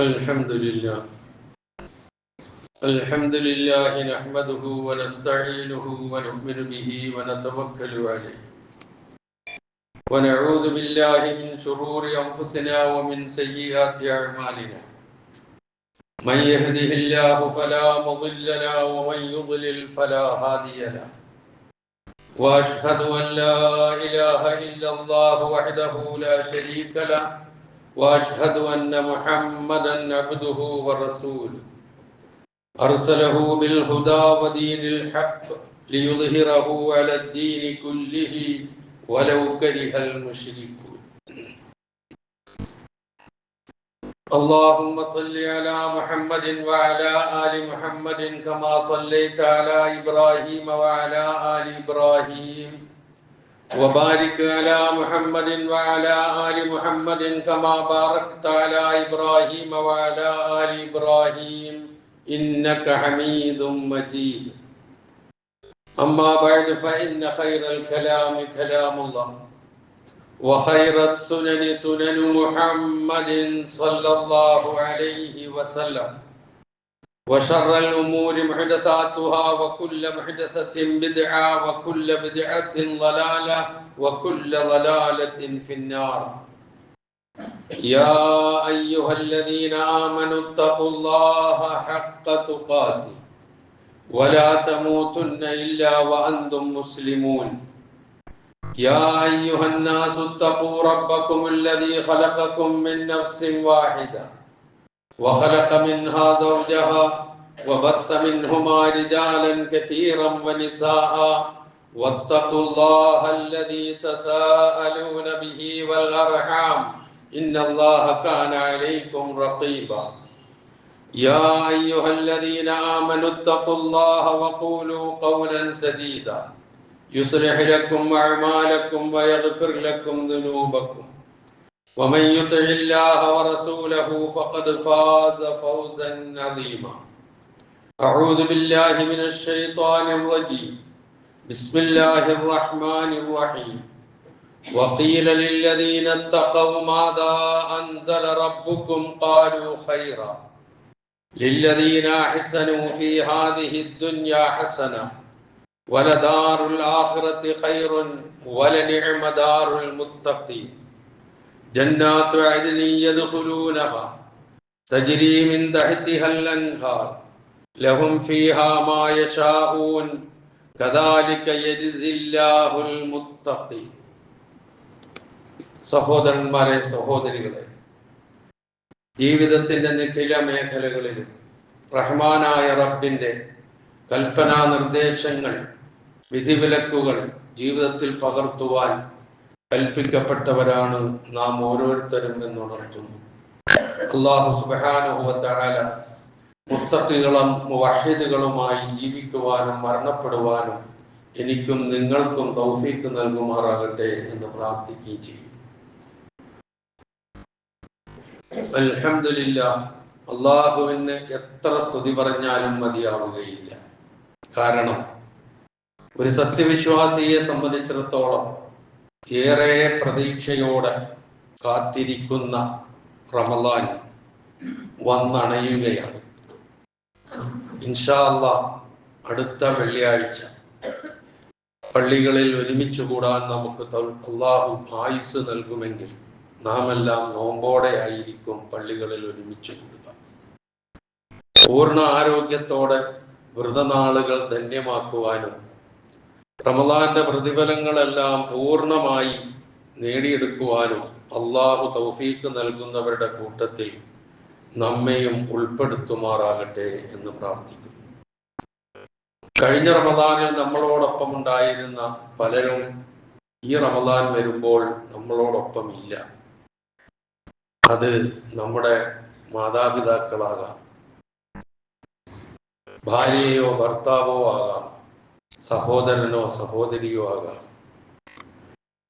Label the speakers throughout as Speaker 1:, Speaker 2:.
Speaker 1: الحمد لله نحمده ونستعينه ونؤمن به ونتوكل عليه ونعوذ بالله من شرور أنفسنا ومن سيئات أعمالنا من يهده الله فلا مضل له ومن يضلل فلا هادي له وأشهد أن لا إله إلا الله وحده لا شريك له وأشهد أن محمدا عبده ورسوله أرسله بالهدى ودين الحق ليظهره على الدين كله ولو كره المشركون اللهم صل على محمد وعلى آل محمد كما صليت على إبراهيم وعلى آل إبراهيم وبارك على محمد وعلى آل محمد كما باركت على إبراهيم وعلى آل إبراهيم إنك حميد مجيد أما بعد فإن خير الكلام كلام الله وخير السنن سنن محمد صلى الله عليه وسلم وشر الأمور محدثاتها وكل محدثة بدعة وكل بدعة ضلالة وكل ضلالة في النار يا أيها الذين آمنوا اتقوا الله حق تقاته ولا تموتن إلا وأنتم مسلمون يا أيها الناس اتقوا ربكم الذي خلقكم من نفس واحدة وخلق منها زوجها وبث منهما رجالا كثيرا ونساء واتقوا الله الذي تساءلون به والأرحام إن الله كان عليكم رقيبا يا أيها الذين آمنوا اتقوا الله وقولوا قولا سديدا يصلح لكم أعمالكم ويغفر لكم ذنوبكم ومن يطع الله ورسوله فقد فاز فوزا عظيما أعوذ بالله من الشيطان الرجيم بسم الله الرحمن الرحيم وقيل للذين اتقوا ماذا أنزل ربكم قالوا خيرا للذين أحسنوا في هذه الدنيا حسنة ولدار الآخرة خير ولنعم دار المتقين جنات عدن يدخلونها تجري من تحتها الأنهار لهم فيها ما يشاءون كذلك يجزي الله المتقين സഹോദരന്മാരെ സഹോദരികളെ, ജീവിതത്തിന്റെ നിഖില മേഖലകളിലും റഹ്മാനായ റബ്ബിന്റെ കൽപ്പനാ നിർദ്ദേശങ്ങൾ, വിധിവിലക്കുകൾ ജീവിതത്തിൽ പകർത്തുവാൻ കൽപ്പിക്കപ്പെട്ടവരാണ് നാം ഓരോരുത്തരും എന്നുണർത്തുന്നു. അല്ലാഹു സുബ്ഹാനഹു വ തആല മുത്തഖികളും മുവഹ്ഹിദുകളുമായി ജീവിക്കുവാനും മരണപ്പെടുവാനും എനിക്കും നിങ്ങൾക്കും തൗഫീഖ് നൽകുമാറാകട്ടെ എന്ന് പ്രാർത്ഥിക്കുകയും ചെയ്യും. അൽഹംദുലില്ലാഹ്, അല്ലാഹുവിന് എത്ര സ്തുതി പറഞ്ഞാലും മതിയാവുകയില്ല. കാരണം ഒരു സത്യവിശ്വാസിയെ സംബന്ധിച്ചിടത്തോളം ഏറെ പ്രതീക്ഷയോടെ കാത്തിരിക്കുന്ന റമളാൻ വന്നണയുകയാണ്. ഇൻഷാ അല്ലാഹ് അടുത്ത വെള്ളിയാഴ്ച പള്ളികളിൽ ഒരുമിച്ച് കൂടാൻ നമുക്ക് അല്ലാഹു ആയുസ് നൽകുമെങ്കിൽ നാം എല്ലാം നോമ്പോടെ ആയിരിക്കും പള്ളികളിൽ ഒരുമിച്ച് കൂടുക. പൂർണ്ണ ആരോഗ്യത്തോടെ വ്രതനാളുകൾ ധന്യമാക്കുവാനും റമളാന്റെ പ്രതിഫലങ്ങളെല്ലാം പൂർണ്ണമായി നേടിയെടുക്കുവാനും അല്ലാഹു തൗഫീഖ് നൽകുന്നവരുടെ കൂട്ടത്തിൽ നമ്മെയും ഉൾപ്പെടുത്തുമാറാകട്ടെ എന്ന് പ്രാർത്ഥിക്കുന്നു. കഴിഞ്ഞ റമളാനിൽ നമ്മളോടൊപ്പം ഉണ്ടായിരുന്ന പലരും ഈ റമളാൻ വരുമ്പോൾ നമ്മളോടൊപ്പം ഇല്ല. അത് നമ്മുടെ മാതാപിതാക്കളാകാം, ഭാര്യയോ ഭർത്താവോ ആകാം, സഹോദരനോ സഹോദരിയോ ആകാം,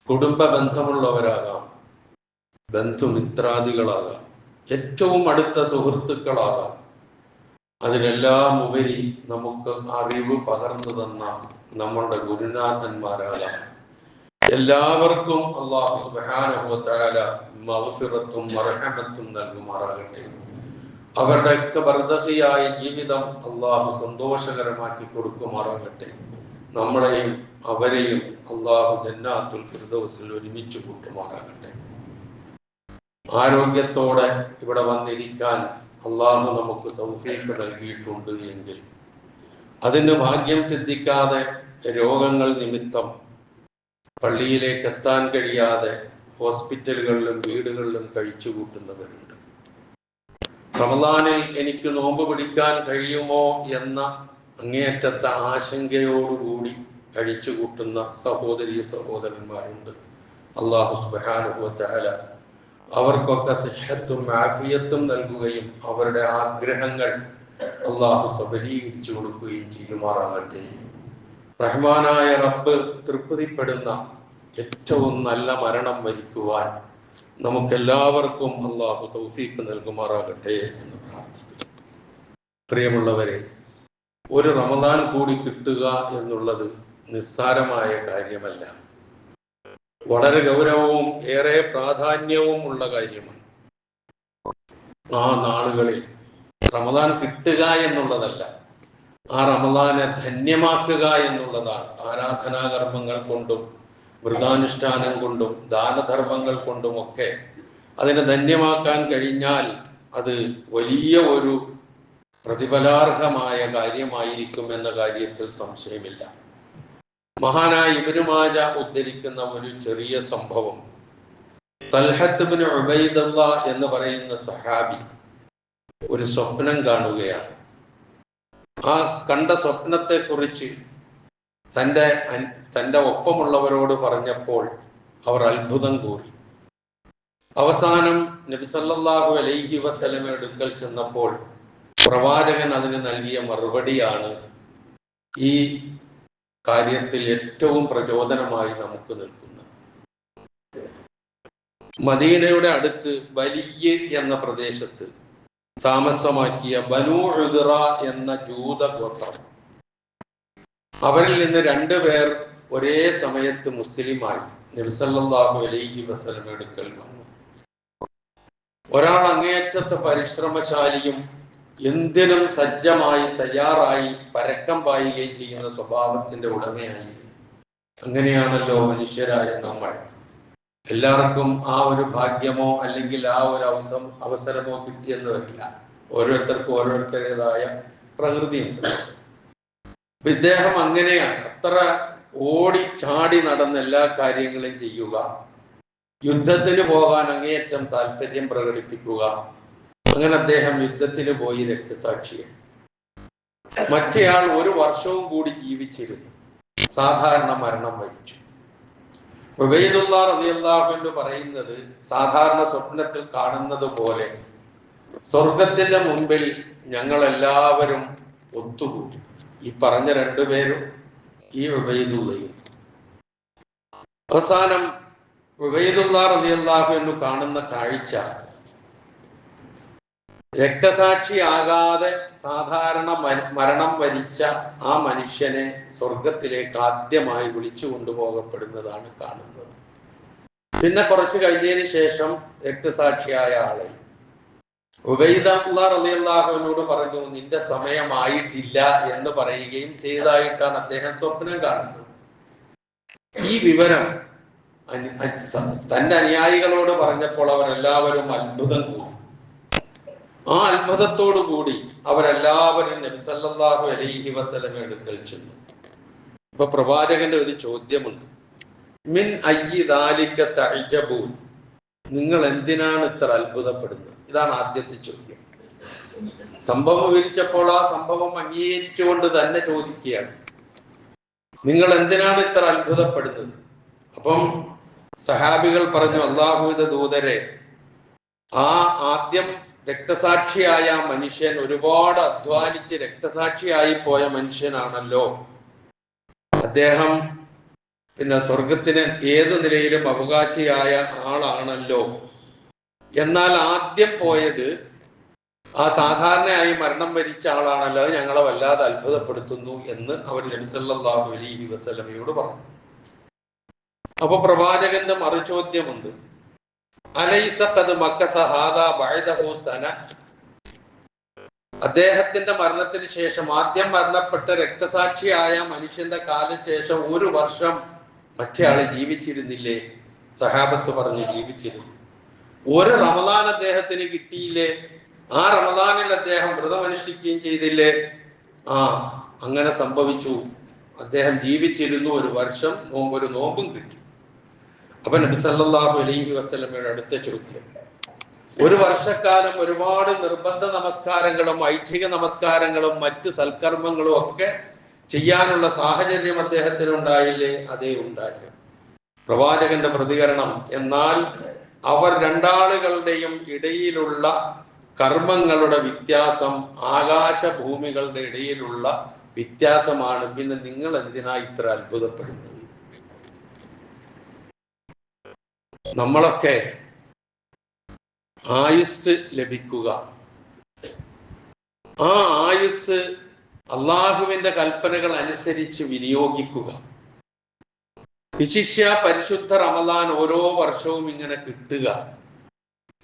Speaker 1: കുടുംബ ബന്ധമുള്ളവരാകാം, ബന്ധുമിത്രാദികളാകാം, ഏറ്റവും അടുത്ത സുഹൃത്തുക്കളാകാം. അതിനെല്ലാം ഉപരി നമുക്ക് അറിവ് പകർന്നു തന്ന നമ്മളുടെ ഗുരുനാഥന്മാരാകാം. എല്ലാവർക്കും അല്ലാഹു സുബ്ഹാനഹു വ തആല മഗ്ഫിറത്തും മർഹമത്തും നൽകുമാറാകട്ടെ. അവരുടെയൊക്കെ ബർസഖിയായ ജീവിതം അള്ളാഹു സന്തോഷകരമാക്കി കൊടുക്കുമാറാകട്ടെ. നമ്മളെയും അവരെയും അള്ളാഹു ജന്നാത്തുൽ ഫിർദൗസിൽ ഒരുമിച്ച് കൂട്ടുമാറാകട്ടെ. ആരോഗ്യത്തോടെ ഇവിടെ വന്നിരിക്കാൻ അള്ളാഹു നമുക്ക് തൗഫീഖ് നൽകിയിട്ടുണ്ട് എങ്കിൽ അതിന് ഭാഗ്യം സിദ്ധിക്കാതെ രോഗങ്ങൾ നിമിത്തം പള്ളിയിലേക്ക് എത്താൻ കഴിയാതെ ഹോസ്പിറ്റലുകളിലും വീടുകളിലും കഴിച്ചു കൂട്ടുന്നവരുണ്ട്. റമദാനിൽ എനിക്ക് നോമ്പ് പിടിക്കാൻ കഴിയുമോ എന്ന അങ്ങേയറ്റത്തെ ആശങ്കയോടുകൂടി കഴിച്ചു കൂട്ടുന്ന സഹോദരീ സഹോദരന്മാരുണ്ട്. അല്ലാഹു സുബ്ഹാനഹു വ തആല അവർക്കൊക്കെ സിഹ്ഹത്തും ആഫിയത്തും നൽകുകയും അവരുടെ ആഗ്രഹങ്ങൾ അല്ലാഹു സബലീകരിച്ചു കൊടുക്കുകയും ചെയ്യുമാറാകട്ടെ. റഹ്മാനായ റബ്ബ് തൃപ്തിപ്പെടുന്ന ഏറ്റവും നല്ല മരണം വരിക്കുവാൻ നമുക്കെല്ലാവർക്കും അല്ലാഹു തൗഫീഖ് നൽകുമാറാകട്ടെ എന്ന് പ്രാർത്ഥിക്കുന്നു. പ്രിയമുള്ളവരെ, ഒരു റമദാൻ കൂടി കിട്ടുക എന്നുള്ളത് നിസ്സാരമായ കാര്യമല്ല. വളരെ ഗൗരവവും ഏറെ പ്രാധാന്യവും ഉള്ള കാര്യമാണ്. ആ നാളുകളിൽ റമദാൻ കിട്ടുക എന്നുള്ളതല്ല, ആ റമദാനെ ധന്യമാക്കുക എന്നുള്ളതാണ്. ആരാധനാകർമ്മങ്ങൾ കൊണ്ടും വ്രതാനുഷ്ഠാനം കൊണ്ടും ദാനധർമ്മങ്ങൾ കൊണ്ടുമൊക്കെ അതിനെ ധന്യമാക്കാൻ കഴിഞ്ഞാൽ അത് വലിയ ഒരു പ്രതിഫലാർഹമായ കാര്യമായിരിക്കും എന്ന കാര്യത്തിൽ സംശയമില്ല. മഹാനായ ഇബ്നു മാജ ഉദ്ധരിക്കുന്ന ഒരു ചെറിയ സംഭവം, തൽഹത്ത് ഇബ്നു ഉബൈദുല്ലാ എന്ന് പറയുന്ന സഹാബി ഒരു സ്വപ്നം കാണുകയാണ്. ആ കണ്ട സ്വപ്നത്തെ കുറിച്ച് തൻ്റെ ഒപ്പമുള്ളവരോട് പറഞ്ഞപ്പോൾ അവർ അത്ഭുതം കൂറി. അവസാനം നബി സല്ലല്ലാഹു അലൈഹി വസല്ലമയുടെ അടുക്കൽ ചെന്നപ്പോൾ പ്രവാചകൻ അതിന് നൽകിയ മറുപടിയാണ് ഈ കാര്യത്തിൽ ഏറ്റവും പ്രചോദനമായി നമുക്ക് നിൽക്കുന്നത്. മദീനയുടെ അടുത്ത് വലിയ എന്ന പ്രദേശത്ത് താമസമാക്കിയ ബനൂ ഉദ്റ എന്ന ജൂത ഗോത്രം, അവരിൽ നിന്ന് 2 പേർ ഒരേ സമയത്ത് മുസ്ലിമായി നബി സല്ലല്ലാഹു അലൈഹി വസല്ലമയുടെ അടുക്കൽ വന്നു. ഒരാൾ അങ്ങേയറ്റത്തെ പരിശ്രമശാലിയും എന്തിനും സജ്ജമായി തയ്യാറായി പരക്കം പായുകയും ചെയ്യുന്ന സ്വഭാവത്തിന്റെ ഉടമയായിരുന്നു. അങ്ങനെയാണല്ലോ മനുഷ്യരായ നമ്മൾ. എല്ലാവർക്കും ആ ഒരു ഭാഗ്യമോ അല്ലെങ്കിൽ ആ ഒരു അവസരമോ കിട്ടിയെന്ന് വരില്ല. ഓരോരുത്തർക്കും ഓരോരുത്തരുടേതായ പ്രകൃതിയുണ്ട്. ഇദ്ദേഹം അങ്ങനെയാണ്. അത്ര ഓടി ചാടി നടന്ന എല്ലാ കാര്യങ്ങളും ചെയ്യുക, യുദ്ധത്തിന് പോകാൻ അങ്ങേയറ്റം താല്പര്യം പ്രകടിപ്പിക്കുക. അങ്ങനെ അദ്ദേഹം യുദ്ധത്തിന് പോയി രക്തസാക്ഷിയായി. മറ്റേയാൾ 1 വർഷവും കൂടി ജീവിച്ചിരുന്നു, സാധാരണ മരണം വരിച്ചു. ഉബൈദുല്ലാ റളിയല്ലാഹു അൻഹു പറയുന്നത്, സാധാരണ സ്വപ്നത്തിൽ കാണുന്നത് പോലെ സ്വർഗത്തിന്റെ മുമ്പിൽ ഞങ്ങൾ എല്ലാവരും ഒത്തുകൂടി. ഈ പറഞ്ഞ 2 പേരും ഈ ഉബൈദുള്ളയും. അവസാനം ഉബൈദുല്ലാ റളിയല്ലാഹു അൻഹു കാണുന്ന കാഴ്ച, രക്തസാക്ഷിയാകാതെ സാധാരണ മരണം വരിച്ച ആ മനുഷ്യനെ സ്വർഗത്തിലേക്ക് ആദ്യമായി വിളിച്ചു കൊണ്ടുപോകപ്പെടുന്നതാണ് കാണുന്നത്. പിന്നെ കുറച്ച് കഴിഞ്ഞതിന് ശേഷം രക്തസാക്ഷിയായ ആളെ ഉബൈദുല്ലാ റളിയല്ലാഹു അൻഹുവോട് പറഞ്ഞു, നിന്റെ സമയമായിട്ടില്ല എന്ന് പറയുകയും ചെയ്തതായിട്ടാണ് അദ്ദേഹം സ്വപ്നം കാണുന്നത്. ഈ വിവരം തന്റെ അനുയായികളോട് പറഞ്ഞപ്പോൾ അവരെല്ലാവരും അത്ഭുതം കൂടി. ആ അത്ഭുതത്തോടു കൂടി അവരെല്ലാവരും നബി സല്ലല്ലാഹു അലൈഹി വസല്ലമയുടെ അടുക്കൽ ചെന്നു. ഇപ്പൊ പ്രവാചകന്റെ ഒരു ചോദ്യമുണ്ട്, മിൻ അയ്യി ദാലിക തഅജബൂൻ, നിങ്ങൾ എന്തിനാണ് ഇത്ര അത്ഭുതപ്പെടുന്നത്? ഇതാണ് ആദ്യത്തെ ചോദ്യം. സംഭവം വിവരിച്ചപ്പോൾ ആ സംഭവം അംഗീകരിച്ചുകൊണ്ട് തന്നെ ചോദിക്കുകയാണ്, നിങ്ങൾ എന്തിനാണ് ഇത്ര അത്ഭുതപ്പെടുന്നത്? അപ്പം സഹാബികൾ പറഞ്ഞു, അല്ലാഹുവിന്റെ ദൂതരെ, ആ ആദ്യം രക്തസാക്ഷിയായ മനുഷ്യൻ ഒരുപാട് അധ്വാനിച്ച് രക്തസാക്ഷിയായി പോയ മനുഷ്യനാണല്ലോ. അദ്ദേഹം പിന്നെ സ്വർഗത്തിന് ഏത് നിലയിലും അവകാശിയായ ആളാണല്ലോ. എന്നാൽ ആദ്യം പോയത് ആ സാധാരണയായി മരണം വരിച്ച ആളാണല്ലോ, ഞങ്ങളെ വല്ലാതെ അത്ഭുതപ്പെടുത്തുന്നു എന്ന് അവർ നബി സല്ലല്ലാഹു അലൈഹി വസല്ലമയോട് പറഞ്ഞു. അപ്പൊ പ്രവാചകന്റെ മറുചോദ്യമുണ്ട്, അലൈസ ഖദ് മക്കസ ഹാദാ ബഅദഹു സന, അദ്ദേഹത്തിന്റെ മരണത്തിന് ശേഷം ആദ്യം മരണപ്പെട്ട രക്തസാക്ഷിയായ മനുഷ്യന്റെ കാലശേഷം 1 വർഷം മറ്റേ ആള് ജീവിച്ചിരുന്നില്ലേ? സഹാബത്ത് പറഞ്ഞ് ജീവിച്ചിരുന്നു. 1 റമദാൻ അദ്ദേഹത്തിന് കിട്ടിയില്ലേ? ആ റമദാനിൽ അദ്ദേഹം വ്രതമനുഷ്ഠിക്കുകയും ചെയ്തില്ലേ? അങ്ങനെ സംഭവിച്ചു. അദ്ദേഹം ജീവിച്ചിരുന്നു, 1 വർഷം ഒരു നോമ്പും കിട്ടി. അപ്പൊ നബി സല്ലല്ലാഹു അലൈഹി വസല്ലമയുടെ അടുത്ത ചോദ്യം, 1 വർഷക്കാലം ഒരുപാട് നിർബന്ധ നമസ്കാരങ്ങളും ഐച്ഛിക നമസ്കാരങ്ങളും മറ്റ് സൽക്കർമ്മങ്ങളും ഒക്കെ ചെയ്യാനുള്ള സാഹചര്യം അദ്ദേഹത്തിന് ഉണ്ടായില്ലേ? അതേ ഉണ്ടായിരുന്നു. പ്രവാചകന്റെ പ്രതികരണം, എന്നാൽ അവർ രണ്ടാളുകളുടെയും ഇടയിലുള്ള കർമ്മങ്ങളുടെ വ്യത്യാസം ആകാശഭൂമികളുടെ ഇടയിലുള്ള വ്യത്യാസമാണ്. പിന്നെ നിങ്ങൾ എന്തിനാ ഇത്ര അത്ഭുതപ്പെടുന്നത്? നമ്മളൊക്കെ ആയുസ് ലഭിക്കുക, ആ ആയുസ് അള്ളാഹുവിന്റെ കൽപ്പനകൾ അനുസരിച്ച് വിനിയോഗിക്കുക, വിശിഷ്യ പരിശുദ്ധ റമദാൻ ഓരോ വർഷവും ഇങ്ങനെ കിട്ടുക,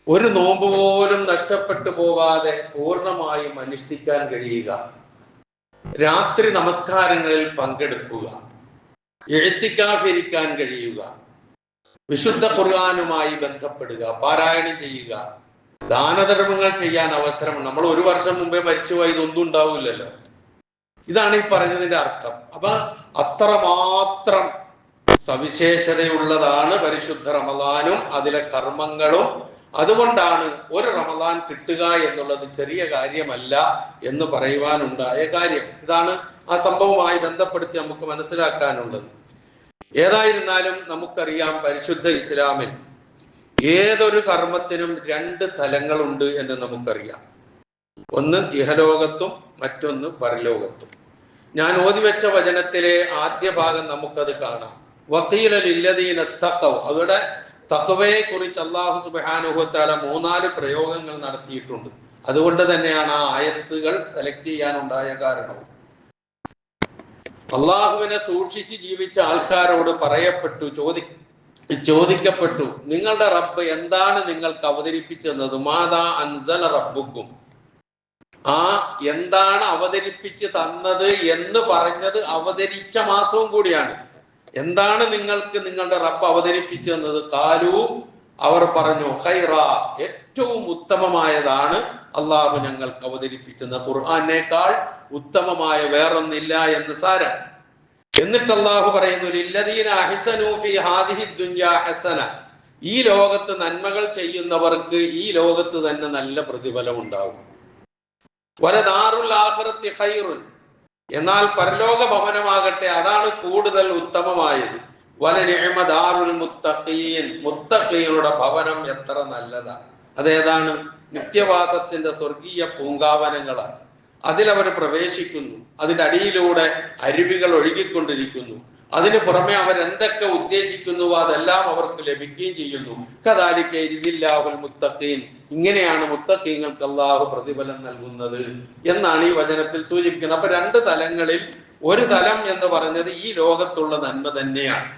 Speaker 1: 1 നോമ്പ് പോലും നഷ്ടപ്പെട്ടു പോകാതെ പൂർണ്ണമായും അനുഷ്ഠിക്കാൻ കഴിയുക, രാത്രി നമസ്കാരങ്ങളിൽ പങ്കെടുക്കുക, ഇഅ്തികാഫിരിക്കാൻ കഴിയുക, വിശുദ്ധ ഖുർആനുമായി ബന്ധപ്പെടുക, പാരായണം ചെയ്യുക, ദാനധർമ്മങ്ങൾ ചെയ്യാൻ അവസരം. നമ്മൾ 1 വർഷം മുമ്പേ മരിച്ചുപോയി, ഇതൊന്നും ഉണ്ടാവില്ലല്ലോ. ഇതാണ് ഈ പറഞ്ഞതിന്റെ അർത്ഥം. അപ്പൊ അത്രമാത്രം സവിശേഷതയുള്ളതാണ് പരിശുദ്ധ റമദാനും അതിലെ കർമ്മങ്ങളും. അതുകൊണ്ടാണ് 1 റമദാൻ കിട്ടുക എന്നുള്ളത് ചെറിയ കാര്യമല്ല എന്ന് പറയുവാനുണ്ടായ കാര്യം. ഇതാണ് ആ സംഭവവുമായി ബന്ധപ്പെടുത്തി നമുക്ക് മനസ്സിലാക്കാനുള്ളത്. ഏതായിരുന്നാലും നമുക്കറിയാം, പരിശുദ്ധ ഇസ്ലാമിൽ ഏതൊരു കർമ്മത്തിനും 2 തലങ്ങളുണ്ട് എന്ന് നമുക്കറിയാം. ഒന്ന് ഇഹലോകത്തും മറ്റൊന്ന് പരലോകത്തും. ഞാൻ ഓതിവെച്ച വചനത്തിലെ ആദ്യ ഭാഗം നമുക്കത് കാണാം. വഖീല ലില്ലദീന തഖവ, അവിടെ തഖ്വയെ കുറിച്ച് അല്ലാഹു സുബ്ഹാനഹു വ തആല 3-4 പ്രയോഗങ്ങൾ നടത്തിയിട്ടുണ്ട്. അതുകൊണ്ട് തന്നെയാണ് ആ ആയത്തുകൾ സെലക്ട് ചെയ്യാനുണ്ടായ കാരണവും. അള്ളാഹുവിനെ സൂക്ഷിച്ച് ജീവിച്ച ആൾക്കാരോട് പറയപ്പെട്ടു, ചോദിക്കപ്പെട്ടു, നിങ്ങളുടെ റബ്ബ് എന്താണ് നിങ്ങൾക്ക് അവതരിപ്പിച്ചെന്നത്? മാദാ അൻസല റബ്ബുക്കും, ആ എന്താണ് അവതരിപ്പിച്ച് തന്നത് എന്ന് പറഞ്ഞത് അവതരിച്ച മാസവും കൂടിയാണ്. എന്താണ് നിങ്ങൾക്ക് നിങ്ങളുടെ റബ്ബ് അവതരിപ്പിച്ചു തന്നത്? കാലു, അവർ പറഞ്ഞു, ഖൈറ, ഏറ്റവും ഉത്തമമായതാണ് അള്ളാഹു ഞങ്ങൾക്ക് അവതരിപ്പിച്ചത്. ഖുർആനേക്കാൾ ഉത്തമമായ വേറൊന്നില്ല എന്ന് സാരം. എന്നിട്ട് അള്ളാഹു പറയുന്നു, ലില്ലദീന അഹ്സനൂ ഫീ ഹാദിഹി ദുനിയാ ഹസന, ഈ ലോകത്ത് നന്മകൾ ചെയ്യുന്നവർക്ക് ഈ ലോകത്ത് തന്നെ നല്ല പ്രതിഫലം ഉണ്ടാകും. വലദാറുൽ ആഖിറത്തി ഖൈറുൻ, എന്നാൽ പരലോക ഭവനമാകട്ടെ അതാണ് കൂടുതൽ ഉത്തമമായത്. വലനിഅമ ദാറുൽ മുത്തഖീൻ, മുത്തഖീങ്ങളുടെ ഭവനം എത്ര നല്ലതാണ്. അതേതാണ്? നിത്യവാസത്തിന്റെ സ്വർഗീയ പൂങ്കാവനങ്ങളാണ്. അതിലവർ പ്രവേശിക്കുന്നു, അതിന്റെ അടിയിലൂടെ അരുവികൾ ഒഴുകിക്കൊണ്ടിരിക്കുന്നു. അതിന് പുറമെ അവരെന്തൊക്കെ ഉദ്ദേശിക്കുന്നുവോ അതെല്ലാം അവർക്ക് ലഭിക്കുകയും ചെയ്യുന്നു. കദാലിക യജ്സില്ലാഹുൽ മുത്തഖീൻ, ഇങ്ങനെയാണ് മുത്തഖീങ്ങൾക്ക് അല്ലാഹു പ്രതിഫലം നൽകുന്നത് എന്നാണ് ഈ വചനത്തിൽ സൂചിപ്പിക്കുന്നത്. അപ്പൊ 2 തലങ്ങളിൽ, ഒരു തലം എന്ന് പറഞ്ഞത് ഈ ലോകത്തുള്ള നന്മ തന്നെയാണ്.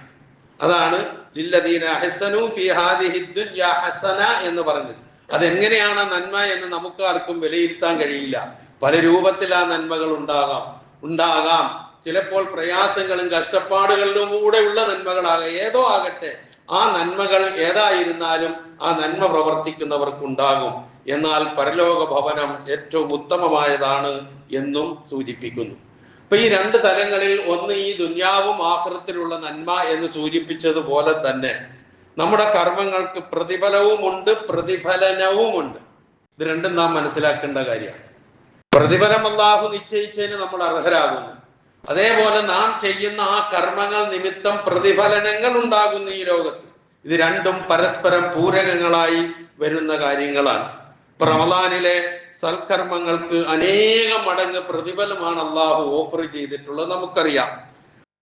Speaker 1: അതാണ് ലില്ലദീന അഹ്സനൂ ഫീ ഹാദിഹി ദുനിയാ ഹസന എന്ന് പറഞ്ഞത്. അതെങ്ങനെയാണ് നന്മ എന്ന് നമുക്ക് ആർക്കും വിലയിരുത്താൻ കഴിയില്ല. പല രൂപത്തിൽ ആ നന്മകൾ ഉണ്ടാകാം. ചിലപ്പോൾ പ്രയാസങ്ങളും കഷ്ടപ്പാടുകളിലും കൂടെയുള്ള നന്മകളാകാം. ഏതോ ആകട്ടെ, ആ നന്മകൾ ഏതായിരുന്നാലും ആ നന്മ പ്രവർത്തിക്കുന്നവർക്കുണ്ടാകും. എന്നാൽ പരലോക ഭവനം ഏറ്റവും ഉത്തമമായതാണ് എന്നും സൂചിപ്പിക്കുന്നു. അപ്പൊ ഈ 2 തലങ്ങളിൽ, ഒന്ന് ഈ ദുനിയാവും ആഖിറത്തിലുള്ള നന്മ എന്ന് സൂചിപ്പിച്ചതുപോലെ തന്നെ നമ്മുടെ കർമ്മങ്ങൾക്ക് പ്രതിഫലവുമുണ്ട്, പ്രതിഫലനവുമുണ്ട്. ഇത് രണ്ടും നാം മനസ്സിലാക്കേണ്ട കാര്യമാണ്. പ്രതിഫലം അല്ലാഹു നിശ്ചയിച്ചതിന് നമ്മൾ അർഹരാകുന്നു. അതേപോലെ നാം ചെയ്യുന്ന ആ കർമ്മങ്ങൾ നിമിത്തം പ്രതിഫലനങ്ങൾ ഉണ്ടാകുന്നു ഈ ലോകത്ത്. ഇത് രണ്ടും പരസ്പരം പൂരകങ്ങളായി വരുന്ന കാര്യങ്ങളാണ്. റമളാനിലെ സൽക്കർമ്മങ്ങൾക്ക് അനേകം മടങ്ങ് പ്രതിഫലമാണ് അള്ളാഹു ഓഫർ ചെയ്തിട്ടുള്ളത്, നമുക്കറിയാം.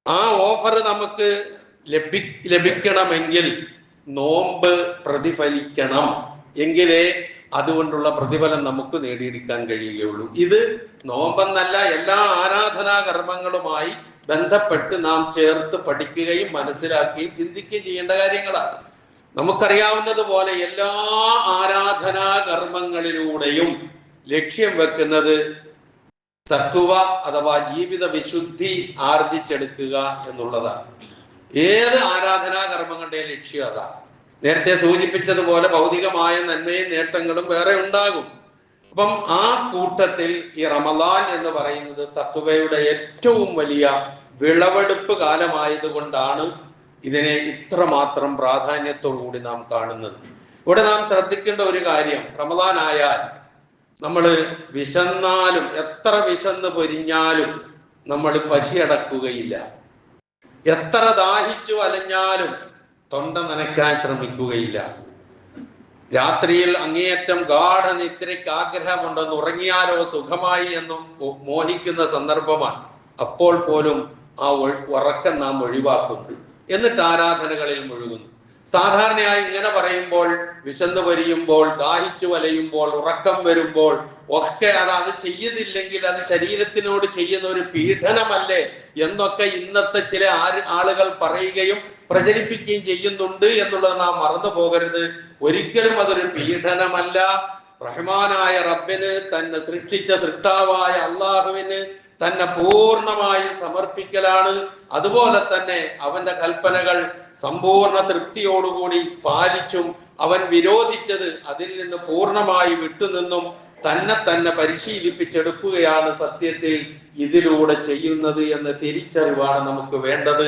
Speaker 1: ആ ഓഫർ നമുക്ക് ലഭിക്കണമെങ്കിൽ നോമ്പ് പ്രതിഫലിക്കണം, എങ്കിലേ അതുകൊണ്ടുള്ള പ്രതിഫലം നമുക്ക് നേടിയെടുക്കാൻ കഴിയുകയുള്ളൂ. ഇത് നോമ്പെന്നല്ല, എല്ലാ ആരാധനാ കർമ്മങ്ങളുമായി ബന്ധപ്പെട്ട് നാം ചേർത്ത് പഠിക്കുകയും മനസ്സിലാക്കുകയും ചിന്തിക്കുകയും ചെയ്യേണ്ട കാര്യങ്ങളാണ്. നമുക്കറിയാവുന്നതുപോലെ എല്ലാ ആരാധനാ കർമ്മങ്ങളിലൂടെയും ലക്ഷ്യം വെക്കുന്നത് തഖ്വ അഥവാ ജീവിത വിശുദ്ധി ആർജിച്ചെടുക്കുക എന്നുള്ളതാണ്. ഏത് ആരാധനാ കർമ്മങ്ങളുടെയും ലക്ഷ്യം അതാണ്. നേരത്തെ സൂചിപ്പിച്ചതുപോലെ ഭൗതികമായ നന്മയും നേട്ടങ്ങളും വേറെ ഉണ്ടാകും. അപ്പം ആ കൂട്ടത്തിൽ ഈ റമദാൻ എന്ന് പറയുന്നത് തഖ്വയുടെ ഏറ്റവും വലിയ വിളവെടുപ്പ് കാലമായതുകൊണ്ടാണ് ഇതിനെ ഇത്രമാത്രം പ്രാധാന്യത്തോടുകൂടി നാം കാണുന്നത്. ഇവിടെ നാം ശ്രദ്ധിക്കേണ്ട ഒരു കാര്യം, റമദാൻ ആയാൽ നമ്മൾ വിശന്നാലും എത്ര വിശന്ന് പൊരിഞ്ഞാലും നമ്മൾ പശിയടക്കുകയില്ല. എത്ര ദാഹിച്ചു അലഞ്ഞാലും തൊണ്ട നനയ്ക്കാൻ ശ്രമിക്കുകയില്ല. രാത്രിയിൽ അങ്ങേയറ്റം ഗാഠനിദ്രയ്ക്ക് ആഗ്രഹമുണ്ടെന്ന് ഉറങ്ങിയാലോ സുഖമായി എന്നും മോഹിക്കുന്ന സന്ദർഭമാണ്. അപ്പോൾ പോലും ആ ഉറക്കം നാം ഒഴിവാക്കുന്നു, എന്നിട്ട് ആരാധനകളിൽ മുഴുകുന്നു. സാധാരണയായി ഇങ്ങനെ പറയുമ്പോൾ വിശന്നു വരിയുമ്പോൾ, ദാഹിച്ചു വലയുമ്പോൾ, ഉറക്കം വരുമ്പോൾ ഒക്കെ അത് ചെയ്യുന്നില്ലെങ്കിൽ അത് ശരീരത്തിനോട് ചെയ്യുന്ന ഒരു പീഡനമല്ലേ എന്നൊക്കെ ഇന്നത്തെ ചില ആളുകൾ പറയുകയും പ്രചരിപ്പിക്കുകയും ചെയ്യുന്നുണ്ട് എന്നുള്ളത് നാം മറന്നു പോകരുത്. ഒരിക്കലും അതൊരു പീഡനമല്ല. റഹ്മാനായ റബ്ബിന്, തന്നെ സൃഷ്ടിച്ച സൃഷ്ടാവായ അള്ളാഹുവിന് തന്നെ പൂർണ്ണമായി സമർപ്പിക്കലാണ്. അതുപോലെ തന്നെ അവന്റെ കൽപ്പനകൾ സമ്പൂർണ്ണ തൃപ്തിയോടുകൂടി പാലിച്ചും അവൻ വിരോധിച്ചത് അതിൽ നിന്ന് പൂർണ്ണമായി വിട്ടുനിന്നും തന്നെ പരിശീലിപ്പിച്ചെടുക്കുകയാണ് സത്യത്തിൽ ഇതിലൂടെ ചെയ്യുന്നത് എന്ന തിരിച്ചറിവാണ് നമുക്ക് വേണ്ടത്.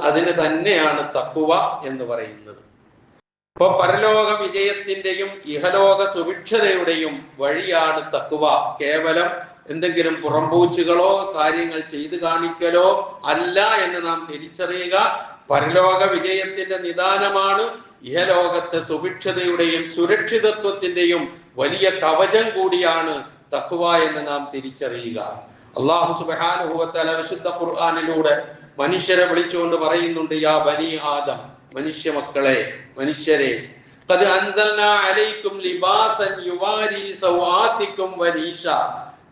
Speaker 1: അതിന് തന്നെയാണ് തഖ്വ എന്ന് പറയുന്നത്. ഇപ്പൊ പരലോക വിജയത്തിന്റെയും ഇഹലോക സുഭിക്ഷതയുടെയും വഴിയാണ് തഖ്വ. കേവലം എന്തെങ്കിലും പുറംപൂച്ചുകളോ കാര്യങ്ങൾ ചെയ്തു കാണിക്കലോ അല്ല എന്ന് നാം തിരിച്ചറിയുക. പരലോക വിജയത്തിന്റെ നിദാനമാണ്. ഇഹലോകത്തെ സുഭിക്ഷതയുടെയും സുരക്ഷിതത്വത്തിന്റെയും വലിയ കവചം കൂടിയാണ് തഖ്വ എന്ന് നാം തിരിച്ചറിയുക. അല്ലാഹു സുബ്ഹാനഹു വ തആല വിശുദ്ധ ഖുർആനിലൂടെ മനുഷ്യരെ വിളിച്ചുകൊണ്ട് പറയുന്നുണ്ട്, യാ ബനി ആദം, മനുഷ്യ മക്കളെ, മനുഷ്യരെ, ഖദ് അൻസൽനാ അലൈക്കും ലിബാസൻ യുവാരി സൗആതികും വരീഷ,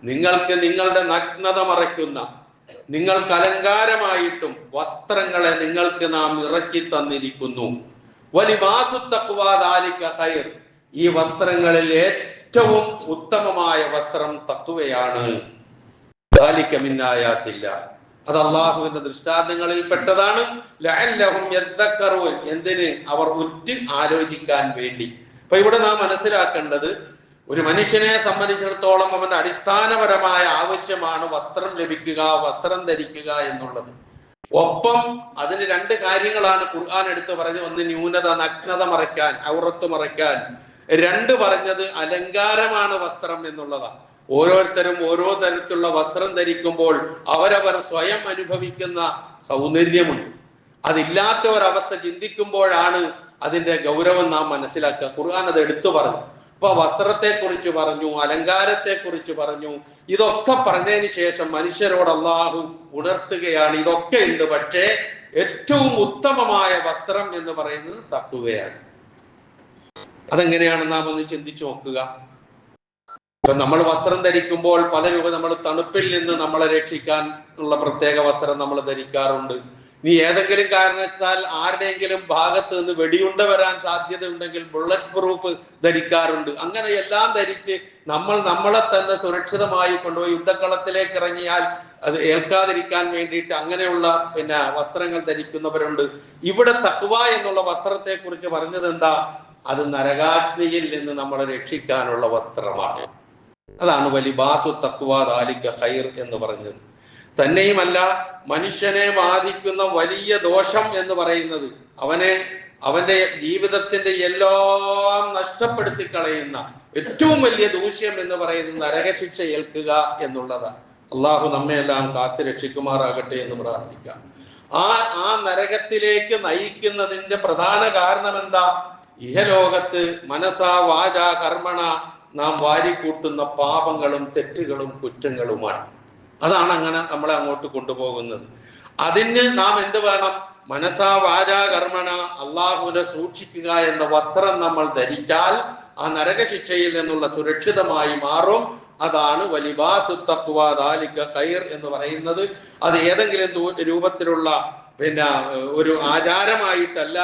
Speaker 1: നിങ്ങൾക്ക് നിങ്ങളുടെ നഗ്നത മറയ്ക്കുന്ന, നിങ്ങൾക്ക് അലങ്കാരമായിട്ടും വസ്ത്രങ്ങളെ നിങ്ങൾക്ക് നാം ഇറക്കി തന്നിരിക്കുന്നു. വലിബാസു തഖ്വ ദാലിക ഖൈർ, ഈ വസ്ത്രങ്ങളിൽ ഏറ്റവും ഉത്തമമായ വസ്ത്രം തഖ്വയാണ്. ദാലിക മിൻ ആയാത്തില്ലാഹ്, അത് അള്ളാഹുവിന്റെ ദൃഷ്ടാന്തങ്ങളിൽ പെട്ടതാണ്. ലഅല്ലഹും യദ്ദക്കറൂൻ, എന്തിന്? അവർ ഉറ്റ് ആലോചിക്കാൻ വേണ്ടി. അപ്പൊ ഇവിടെ നാം മനസ്സിലാക്കേണ്ടത്, ഒരു മനുഷ്യനെ സംബന്ധിച്ചിടത്തോളം അവന്റെ അടിസ്ഥാനപരമായ ആവശ്യമാണ് വസ്ത്രം ലഭിക്കുക, വസ്ത്രം ധരിക്കുക എന്നുള്ളത്. ഒപ്പം അതിന് രണ്ട് കാര്യങ്ങളാണ് ഖുർആൻ എടുത്തു പറഞ്ഞത്. ഒന്ന് ന്യൂനത, നഗ്നത മറയ്ക്കാൻ, ഔറത്ത് മറയ്ക്കാൻ. രണ്ട് പറഞ്ഞത് അലങ്കാരമാണ് വസ്ത്രം എന്നുള്ളതാണ്. ഓരോരുത്തരും ഓരോ തരത്തിലുള്ള വസ്ത്രം ധരിക്കുമ്പോൾ അവരവർ സ്വയം അനുഭവിക്കുന്ന സൗന്ദര്യമുണ്ട്. അതില്ലാത്ത ഒരവസ്ഥ ചിന്തിക്കുമ്പോഴാണ് അതിന്റെ ഗൗരവം നാം മനസ്സിലാക്കുക. ഖുർആൻ അത് എടുത്തു പറഞ്ഞു. ഇപ്പൊ വസ്ത്രത്തെ കുറിച്ച് പറഞ്ഞു, അലങ്കാരത്തെ കുറിച്ച് പറഞ്ഞു. ഇതൊക്കെ പറഞ്ഞതിന് ശേഷം മനുഷ്യരോട് അള്ളാഹു ഉണർത്തുകയാണ്, ഇതൊക്കെ ഉണ്ട്, പക്ഷേ ഏറ്റവും ഉത്തമമായ വസ്ത്രം എന്ന് പറയുന്നത് തഖ്വയാണ്. അതെങ്ങനെയാണ് നാം ഒന്ന് ചിന്തിച്ചു നോക്കുക. ഇപ്പൊ നമ്മൾ വസ്ത്രം ധരിക്കുമ്പോൾ പലരും നമ്മൾ തണുപ്പിൽ നിന്ന് നമ്മളെ രക്ഷിക്കാൻ ഉള്ള പ്രത്യേക വസ്ത്രം നമ്മൾ ധരിക്കാറുണ്ട്. ഇനി ഏതെങ്കിലും കാരണത്താൽ ആരുടെയെങ്കിലും ഭാഗത്ത് നിന്ന് വെടിയുണ്ട വരാൻ സാധ്യത ഉണ്ടെങ്കിൽ ബുള്ളറ്റ് പ്രൂഫ് ധരിക്കാറുണ്ട്. അങ്ങനെ എല്ലാം ധരിച്ച് നമ്മളെ തന്നെ സുരക്ഷിതമായി കൊണ്ടുപോയി യുദ്ധക്കളത്തിലേക്ക് ഇറങ്ങിയാൽ അത് ഏൽക്കാതിരിക്കാൻ വേണ്ടിയിട്ട് അങ്ങനെയുള്ള വസ്ത്രങ്ങൾ ധരിക്കുന്നവരുണ്ട്. ഇവിടെ തഖ്വ എന്നുള്ള വസ്ത്രത്തെ കുറിച്ച് പറഞ്ഞത് എന്താ? അത് നരകാഗ്നിയിൽ നിന്ന് നമ്മളെ രക്ഷിക്കാനുള്ള വസ്ത്രമാണ്. അതാണ് വലിബാസു തഖ്വ ദാലിക ഖൈർ എന്ന് പറഞ്ഞത്. തന്നെയുമല്ല, മനുഷ്യനെ ബാധിക്കുന്ന വലിയ ദോഷം എന്ന് പറയുന്നത് അവന്റെ ജീവിതത്തിന്റെ എല്ലാം നഷ്ടപ്പെടുത്തി കളയുന്ന ഏറ്റവും വലിയ ദൂഷ്യം എന്ന് പറയുന്നത് നരകശിക്ഷ ഏൽക്കുക എന്നുള്ളതാണ്. അള്ളാഹു നമ്മയെല്ലാം കാത്തു രക്ഷിക്കുമാറാകട്ടെ എന്ന് പ്രാർത്ഥിക്കാം. ആ നരകത്തിലേക്ക് നയിക്കുന്നതിന്റെ പ്രധാന കാരണം എന്താ? ഇഹലോകത്ത് മനസാ വാച കർമ്മണ നാം വാരിക്കൂട്ടുന്ന പാപങ്ങളും തെറ്റുകളും കുറ്റങ്ങളുമാണ്. അതാണ് അങ്ങനെ നമ്മളെ അങ്ങോട്ട് കൊണ്ടുപോകുന്നത്. അതിന് നാം എന്ത് വേണം? മനസാ വാച കർമ്മണ അള്ളാഹുവിനെ സൂക്ഷിക്കുക എന്ന വസ്ത്രം നമ്മൾ ധരിച്ചാൽ ആ നരകശിക്ഷയിൽ നിന്നുള്ള സുരക്ഷിതമായി മാറും. അതാണ് വലിബാസു തഖ്വ ദാലിക ഖൈർ എന്ന് പറയുന്നത്. അത് ഏതെങ്കിലും രൂപത്തിലുള്ള ഒരു ആചാരമായിട്ടല്ല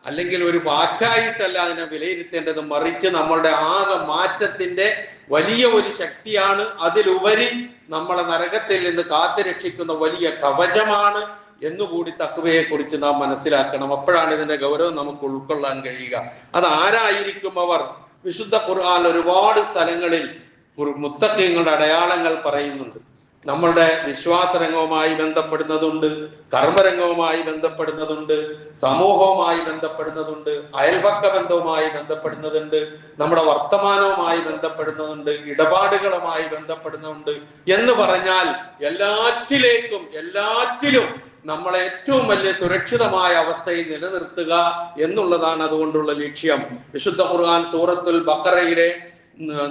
Speaker 1: അല്ലെങ്കിൽ ഒരു വാക്കായിട്ടല്ല അതിനെ വിലയിരുത്തേണ്ടത്, മറിച്ച് നമ്മളുടെ ആകെ മാറ്റത്തിന്റെ വലിയ ഒരു ശക്തിയാണ്. അതിലുപരി നമ്മളെ നരകത്തിൽ നിന്ന് കാത്തുരക്ഷിക്കുന്ന വലിയ കവചമാണ് എന്നുകൂടി തഖ്വയെ കുറിച്ച് നാം മനസ്സിലാക്കണം. അപ്പോഴാണ് ഇതിന്റെ ഗൗരവം നമുക്ക് ഉൾക്കൊള്ളാൻ കഴിയുക. അത് ആരായിരിക്കും അവർ? വിശുദ്ധ ഖുർആൻ ഒരുപാട് സ്ഥലങ്ങളിൽ മുത്തഖീങ്ങളുടെ അടയാളങ്ങൾ പറയുന്നുണ്ട്. നമ്മളുടെ വിശ്വാസരംഗവുമായി ബന്ധപ്പെടുന്നതുണ്ട്, കർമ്മരംഗവുമായി ബന്ധപ്പെടുന്നതുണ്ട്, സമൂഹവുമായി ബന്ധപ്പെടുന്നതുണ്ട്, അയൽപക്ക ബന്ധവുമായി ബന്ധപ്പെടുന്നതുണ്ട്, നമ്മുടെ വർത്തമാനവുമായി ബന്ധപ്പെടുന്നതുണ്ട്, ഇടപാടുകളുമായി ബന്ധപ്പെടുന്നുണ്ട്. എന്ന് പറഞ്ഞാൽ എല്ലാറ്റിലും നമ്മളെ ഏറ്റവും വലിയ സുരക്ഷിതമായ അവസ്ഥയിൽ നിലനിർത്തുക എന്നുള്ളതാണ് അതുകൊണ്ടുള്ള ലക്ഷ്യം. വിശുദ്ധ ഖുർആൻ സൂറത്തുൽ ബഖറയിലെ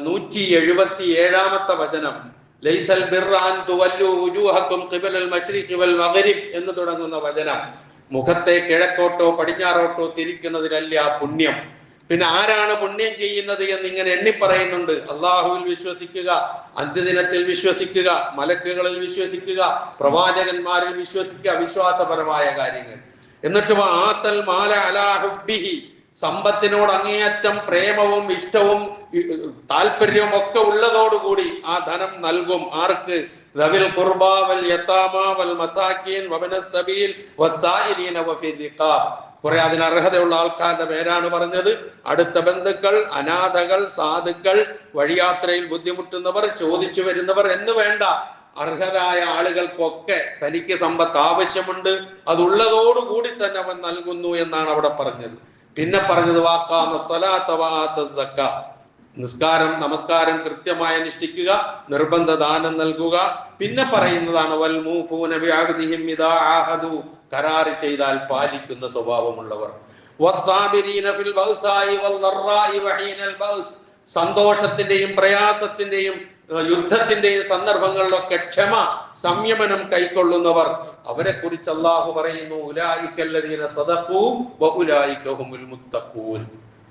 Speaker 1: 177-ാമത്തെ വചനം, ലൈസൽ ബിർറ അൻ തുവല്ലു വുജൂഹക്കും ഖിബലൽ മശ്രിഖി വൽ മഗ്രിബ് എന്ന് തുടങ്ങുന്ന വചനം, മുഖത്തെ കിഴക്കോട്ടോ പടിഞ്ഞാറോട്ടോ തിരിക്കുന്നതിനല്ല പുണ്യം. പിന്നെ ആരാണ് പുണ്യം ചെയ്യുന്നത് എന്ന് ഇങ്ങനെ എണ്ണി പറയുന്നുണ്ട്. അള്ളാഹുവിൽ വിശ്വസിക്കുക, അന്ത്യദിനത്തിൽ വിശ്വസിക്കുക, മലക്കുകളിൽ വിശ്വസിക്കുക, പ്രവാചകന്മാരിൽ വിശ്വസിക്കുക, വിശ്വാസപരമായ കാര്യങ്ങൾ. എന്നിട്ട് ആതൽ മാല അലാ ഹുബ്ബിഹി, സമ്പത്തിനോട് അങ്ങേയറ്റം പ്രേമവും ഇഷ്ടവും താല്പര്യവും ഒക്കെ ഉള്ളതോടുകൂടി ആ ധനം നൽകും. ആർക്ക്? ദവിൽ ഖുർബാ വൽ യതാമാ വൽ മസാകീൻ വബനസ് സബീൽ വസ്സായിലീന വഫി റിഖാബ്. കുറെ അതിന് അർഹതയുള്ള ആൾക്കാരുടെ പേരാണ് പറഞ്ഞത്. അടുത്ത ബന്ധുക്കൾ, അനാഥകൾ, സാധുക്കൾ, വഴിയാത്രയിൽ ബുദ്ധിമുട്ടുന്നവർ, ചോദിച്ചു വരുന്നവർ എന്ന് വേണ്ട, അർഹരായ ആളുകൾക്കൊക്കെ തനിക്ക് സമ്പത്ത് ആവശ്യമുണ്ട്, അതുള്ളതോടുകൂടി തന്നെ അവൻ നൽകുന്നു എന്നാണ് അവിടെ പറഞ്ഞത്. പിന്നെ പറഞ്ഞത് വാഖാമ സ്വലാത്ത വആത സക്ക, നിസ്കാരം നമസ്കാരം കൃത്യമായി അനുഷ്ഠിക്കുക, നിർബന്ധ ദാനം നൽകുക. പിന്നെ പറയുന്നതാണ് വൽ മൂഫൂന ബിഅഹ്ദിഹിം ഇദാ ആഹദു, കരാർ ചെയ്താൽ പാലിക്കുന്ന സ്വഭാവമുള്ളവർ. വസ്സാബിരീന ഫിൽ ബഅസായി വൽ ദർറായി വഹീനൽ ബഅസ്, സന്തോഷത്തിന്റെയും പ്രയാസത്തിന്റെയും യുദ്ധത്തിന്റെയും സന്ദർഭങ്ങളിലൊക്കെ ക്ഷമ സംയമനം കൈക്കൊള്ളുന്നവർ. അവരെ കുറിച്ച് അല്ലാഹു പറയുന്നു, ഉലൈകല്ലദീന സദഖൂ വഉലൈക ഹുമുൽ മുത്തഖൂൻ,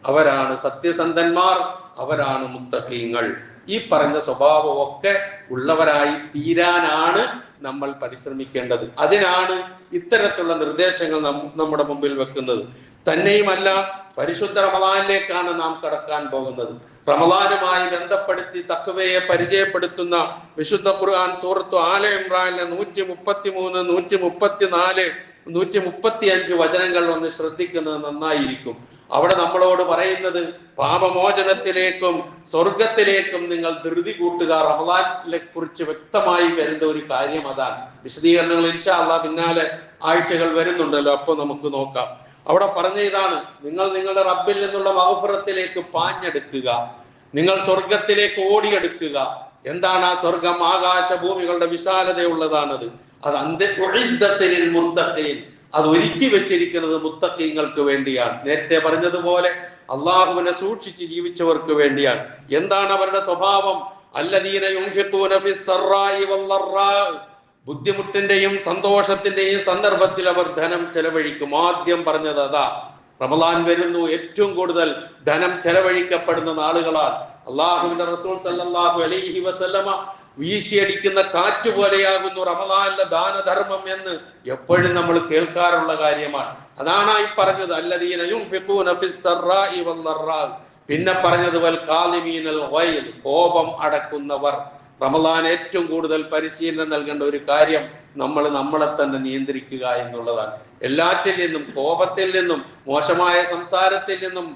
Speaker 1: അവരാണ് സത്യസന്ധന്മാർ, അവരാണ് മുത്തഖീങ്ങൾ. ഈ പറഞ്ഞ സ്വഭാവമൊക്കെ ഉള്ളവരായി തീരാനാണ് നമ്മൾ പരിശ്രമിക്കേണ്ടത്. അതിനാണ് ഇത്തരത്തിലുള്ള നിർദ്ദേശങ്ങൾ നമ്മുടെ മുമ്പിൽ വെക്കുന്നത്. തന്നെയുമല്ല, പരിശുദ്ധ റമദാനിലേക്കാണ് നാം കടക്കാൻ പോകുന്നത്. റമദാനുമായി ബന്ധപ്പെടുത്തി തഖ്വയെ പരിചയപ്പെടുത്തുന്ന വിശുദ്ധ ഖുർആൻ സൂറത്തു ആല ഇംറാനിലെ 133, 134, 135 വചനങ്ങൾ ഒന്ന് ശ്രദ്ധിക്കുന്നത് നന്നായിരിക്കും. അവിടെ നമ്മളോട് പറയുന്നത് പാപമോചനത്തിലേക്കും സ്വർഗത്തിലേക്കും നിങ്ങൾ ധൃതി കൂട്ടുക. റമദാനിനെ കുറിച്ച് വ്യക്തമായി വരുന്ന ഒരു കാര്യം അതാണ്. വിശദീകരണങ്ങൾ ഇൻഷാ അല്ലാഹ് പിന്നാലെ ആഴ്ചകൾ വരുന്നുണ്ടല്ലോ, അപ്പൊ നമുക്ക് നോക്കാം. അവിടെ പറഞ്ഞ ഇതാണ്, നിങ്ങൾ നിങ്ങളുടെ റബ്ബിൽ നിന്നുള്ള മഗ്ഫിറത്തിലേക്ക് പാഞ്ഞെടുക്കുക, നിങ്ങൾ സ്വർഗത്തിലേക്ക് ഓടിയെടുക്കുക. എന്താണ് ആ സ്വർഗം? ആകാശഭൂമികളുടെ വിശാലതയുള്ളതാണത്. അത് അത് ഒരുക്കി വെച്ചിരിക്കുന്നത് മുത്തഖീങ്ങൾക്ക് വേണ്ടിയാണ്. നേരത്തെ പറഞ്ഞതുപോലെ അള്ളാഹുവിനെ സൂക്ഷിച്ച് ജീവിച്ചവർക്ക് വേണ്ടിയാണ്. എന്താണ് അവരുടെ സ്വഭാവം? അല്ലദീന യുൻഫിഖൂന ഫിസ്സറായി വല്ലറാ, ബുദ്ധിമുട്ടിന്റെയും സന്തോഷത്തിന്റെയും സന്ദർഭത്തിൽ അവർ ധനം ചെലവഴിക്കും. ആദ്യം പറഞ്ഞത് അതാ. റമദാൻ വരുന്നു, ഏറ്റവും കൂടുതൽ ധനം ചെലവഴിക്കപ്പെടുന്ന നാളുകളാണ്. അള്ളാഹുവിന്റെ റസൂൽ സല്ലല്ലാഹു അലൈഹി വസല്ലമ വീശിയടിക്കുന്ന കാറ്റ് പോലെയാകുന്നു റമദാനിലെ ദാനധർമ്മം എന്ന് എപ്പോഴും നമ്മൾ കേൾക്കാറുള്ള കാര്യമാണ്. അതാണ് ഈ പറഞ്ഞത് അല്ലദീന യുൻഫിഖൂന ഫിസ്സറാഇ വല്ലറാ. പിന്നെ പറഞ്ഞത് വൽ കാളിമീനൽ ഗൈദ്, കോപം അടക്കുന്നവർ. റമദാൻ ഏറ്റവും കൂടുതൽ പരിശീലനം നൽകേണ്ട ഒരു കാര്യം നമ്മളെ തന്നെ നിയന്ത്രിക്കുക എന്നുള്ളതാണ്. എല്ലാറ്റിൽ നിന്നും, കോപത്തിൽ നിന്നും, മോശമായ സംസാരത്തിൽ നിന്നും,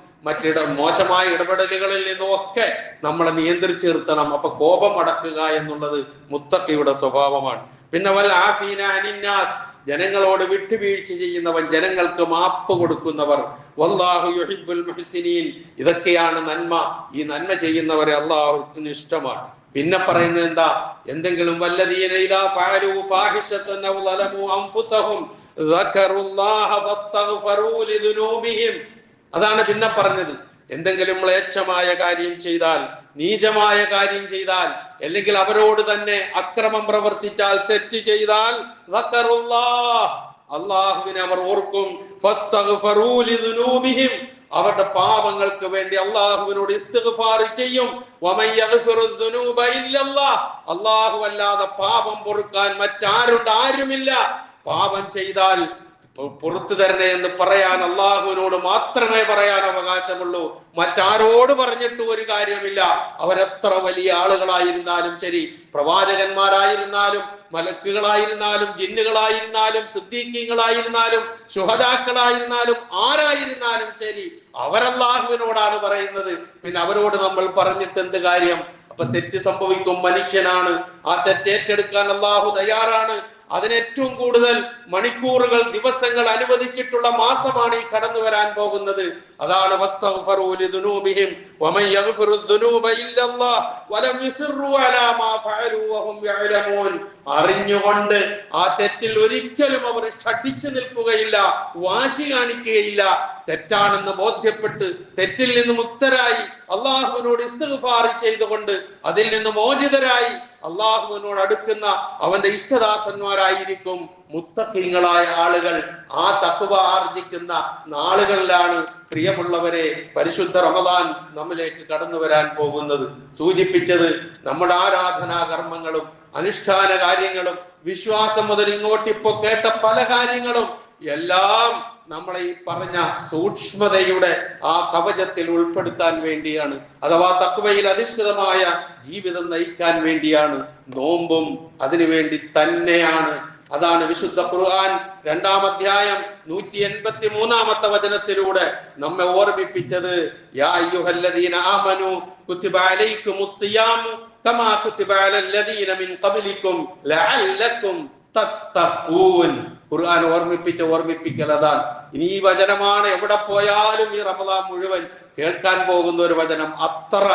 Speaker 1: മോശമായ ഇടപെടലുകളിൽ നിന്നും ഒക്കെ നമ്മളെ നിയന്ത്രിച്ചു നിർത്തണം. അപ്പൊ കോപം അടക്കുക എന്നുള്ളത് മുത്തഖിയുടെ സ്വഭാവമാണ്. പിന്നെ വൽ ആഫീന അനിന്നാസ്, ജനങ്ങളോട് വിട്ടുവീഴ്ച ചെയ്യുന്നവൻ, ജനങ്ങൾക്ക് മാപ്പ് കൊടുക്കുന്നവർ. വല്ലാഹു യുഹിബ്ബുൽ മുഹ്സിനീൻ, ഇതൊക്കെയാണ് നന്മ. ഈ നന്മ ചെയ്യുന്നവരെ അല്ലാഹുവിന് ഇഷ്ടമാണ്. പിന്നെ പറയുന്നത് എന്താ? എന്തെങ്കിലും വല്ലദീന ഇദാ ഫഅലൂ ഫാഹിശതൻ ഔ ളലമൂ അൻഫുസഹും ദക്കറുല്ലാഹ ഫസ്തഗ്ഫറൂ ലിദുനൂബിഹിം. അതാണ് പിന്നെ പറഞ്ഞത്. എന്തെങ്കിലും മ്ലേച്ഛമായ കാര്യം ചെയ്താൽ, നീചമായ കാര്യം ചെയ്താൽ, അല്ലെങ്കിൽ അവരോട് തന്നെ അക്രമം പ്രവർത്തിച്ചാൽ, തെറ്റ് ചെയ്താൽ, ദക്കറുല്ലാഹ്, അല്ലാഹുവിനെ അവർ ഓർക്കും. ഫസ്തഗ്ഫറൂ ലിദുനൂബിഹിം, അവരുടെ പാപങ്ങൾക്ക് വേണ്ടി അള്ളാഹുവിനോട് ഇസ്തിഗ്ഫാർ ചെയ്യും. വമൻ യഗ്ഫിറുദ് ദുനൂബ ഇല്ലല്ലാഹ്, അല്ലാഹു അല്ലാതെ പാപം പൊറുക്കാൻ മറ്റാരുമില്ല. പാപം ചെയ്താൽ പുറത്തു തരണേ എന്ന് പറയാൻ അള്ളാഹുവിനോട് മാത്രമേ പറയാൻ അവകാശമുള്ളൂ. മറ്റാരോട് പറഞ്ഞിട്ട് ഒരു കാര്യമില്ല. അവരെത്ര വലിയ ആളുകളായിരുന്നാലും ശരി, പ്രവാചകന്മാരായിരുന്നാലും മലക്കുകളായിരുന്നാലും ജിന്നുകളായിരുന്നാലും സിദ്ദീഖീങ്ങളായിരുന്നാലും ശുഹദാക്കളായിരുന്നാലും ആരായിരുന്നാലും ശരി, അവരല്ലാഹുവിനോടാണ് പറയുന്നത്. പിന്നെ അവരോട് നമ്മൾ പറഞ്ഞിട്ട് എന്ത് കാര്യം? അപ്പൊ തെറ്റ് സംഭവിക്കും, മനുഷ്യനാണ്. ആ തെറ്റ് ഏറ്റെടുക്കാൻ അള്ളാഹു തയ്യാറാണ്. അതിനേറ്റവും കൂടുതൽ മണിക്കൂറുകൾ, ദിവസങ്ങൾ അനുവദിച്ചിട്ടുള്ള മാസമാണ് ഈ കടന്നു വരാൻ പോകുന്നത്. അതാണ് വസ്തഗ്ഫിറൂ ലിദുനൂബിഹിം വമൻ യഗ്ഫിറു ദുനൂബ ഇല്ലല്ലാഹ് വലം യുസിറൂ അലാ മാ ഫഅലൂ വഹും യഅലമൂൻ. അറിഞ്ഞുകൊണ്ട് ആ തെറ്റിൽ ഒരിക്കലും അവർ ഷഠിച്ചു നിൽക്കുകയില്ല, വാശി കാണിക്കുകയില്ല. തെറ്റാണെന്ന് ബോധ്യപ്പെട്ട് തെറ്റിൽ നിന്ന് മുക്തരായി അള്ളാഹുവിനോട് ഇസ്തിഗ്ഫാർ ചെയ്തുകൊണ്ട് അതിൽ നിന്ന് മോചിതരായി അള്ളാഹുവിനോട് അടുക്കുന്ന അവന്റെ ഇഷ്ടദാസന്മാരായിരിക്കും മുത്തഖീങ്ങളായ ആളുകൾ. ആ തഖ്വ ആർജിക്കുന്ന നാളുകളിലാണ് പ്രിയമുള്ളവരെ പരിശുദ്ധ റമദാൻ നമ്മിലേക്ക് കടന്നു വരാൻ പോകുന്നത്. സൂചിപ്പിച്ചത് നമ്മുടെ ആരാധനാ കർമ്മങ്ങളും അനുഷ്ഠാന കാര്യങ്ങളും വിശ്വാസം മുതൽ ഇങ്ങോട്ടിപ്പോ കേട്ട പല കാര്യങ്ങളും എല്ലാം നമ്മളെ ഈ പറഞ്ഞ സൂക്ഷ്മതയുടെ ആ കവചത്തിൽ ഉൾപ്പെടുത്താൻ വേണ്ടിയാണ്. അഥവാ തഖ്വയിൽ അധിഷ്ഠിതമായ ജീവിതം നയിക്കാൻ വേണ്ടിയാണ്. നോമ്പും അതിനുവേണ്ടി തന്നെയാണ്. അതാണ് വിശുദ്ധ ഖുർആൻ 2-ാം അധ്യായം 183-ാമത്തെ വചനത്തിലൂടെ നമ്മെ ഓർമ്മിപ്പിച്ചത്. യാ അയ്യുഹല്ലദീന ആമനൂ കുതിബ അലൈക്കുമുസ് സിയാമു കമാ കുതിബ അലല്ലദീന മിൻ ഖബ്ലിക്കും ലഅല്ലക്കും തത്തഖൂൻ. ഖുർആൻ ഓർമ്മിപ്പിക്കൽ അതാണ്. ഇനി ഈ വചനമാണ് എവിടെ പോയാലും ഈ റമദാൻ മുഴുവൻ കേൾക്കാൻ പോകുന്ന ഒരു വചനം. അത്ര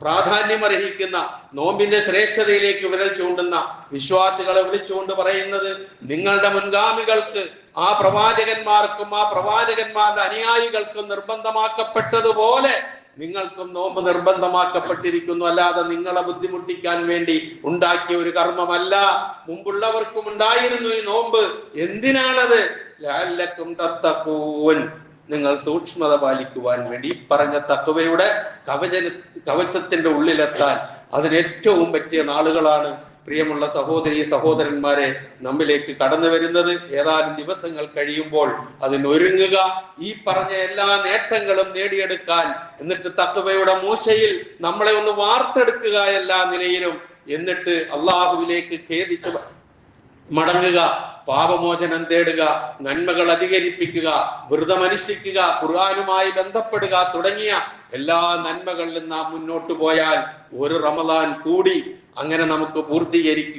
Speaker 1: പ്രാധാന്യമർഹിക്കുന്ന നോമ്പിന്റെ ശ്രേഷ്ഠതയിലേക്ക് വിരൽ ചൂണ്ടുന്ന വിശ്വാസികളെ വിളിച്ചുകൊണ്ട് പറയുന്നത്, നിങ്ങളുടെ മുൻഗാമികൾക്ക്, ആ പ്രവാചകന്മാർക്കും ആ പ്രവാചകന്മാരുടെ അനുയായികൾക്കും നിർബന്ധമാക്കപ്പെട്ടതുപോലെ നിങ്ങൾക്കും നോമ്പ് നിർബന്ധമാക്കപ്പെട്ടിരിക്കുന്നു. അല്ലാതെ നിങ്ങളെ ബുദ്ധിമുട്ടിക്കാൻ വേണ്ടി ഉണ്ടാക്കിയ ഒരു കർമ്മമല്ല. മുമ്പുള്ളവർക്കും ഉണ്ടായിരുന്നു ഈ നോമ്പ്. എന്തിനാണത്? ലഅല്ലക്കും തത്തഖൂൻ, നിങ്ങൾ സൂക്ഷ്മത പാലിക്കുവാൻ വേണ്ടി. പറഞ്ഞ തഖ്വയുടെ കവചത്തിന്റെ ഉള്ളിലെത്താൻ അതിന് ഏറ്റവും പറ്റിയ നാളുകളാണ് പ്രിയമുള്ള സഹോദരി സഹോദരന്മാരെ നമ്മിലേക്ക് കടന്നു വരുന്നത്. ഏതാനും ദിവസങ്ങൾ കഴിയുമ്പോൾ അതിനൊരുങ്ങുക, ഈ പറഞ്ഞ എല്ലാ നേട്ടങ്ങളും നേടിയെടുക്കാൻ. എന്നിട്ട് തഖ്വയുടെ മൂശയിൽ നമ്മളെ ഒന്ന് വാർത്തെടുക്കുക എല്ലാ നിലയിലും. എന്നിട്ട് അള്ളാഹുവിലേക്ക് ഖേദിച്ച് മടങ്ങുക, പാപമോചനം തേടുക, നന്മകൾ അധികരിപ്പിക്കുക, വ്രതമനുഷ്ഠിക്കുക, ഖുർആനുമായി ബന്ധപ്പെടുക തുടങ്ങിയ എല്ലാ നന്മകളിലും നാം മുന്നോട്ട് പോയാൽ ഒരു റമദാൻ കൂടി അങ്ങനെ നമുക്ക്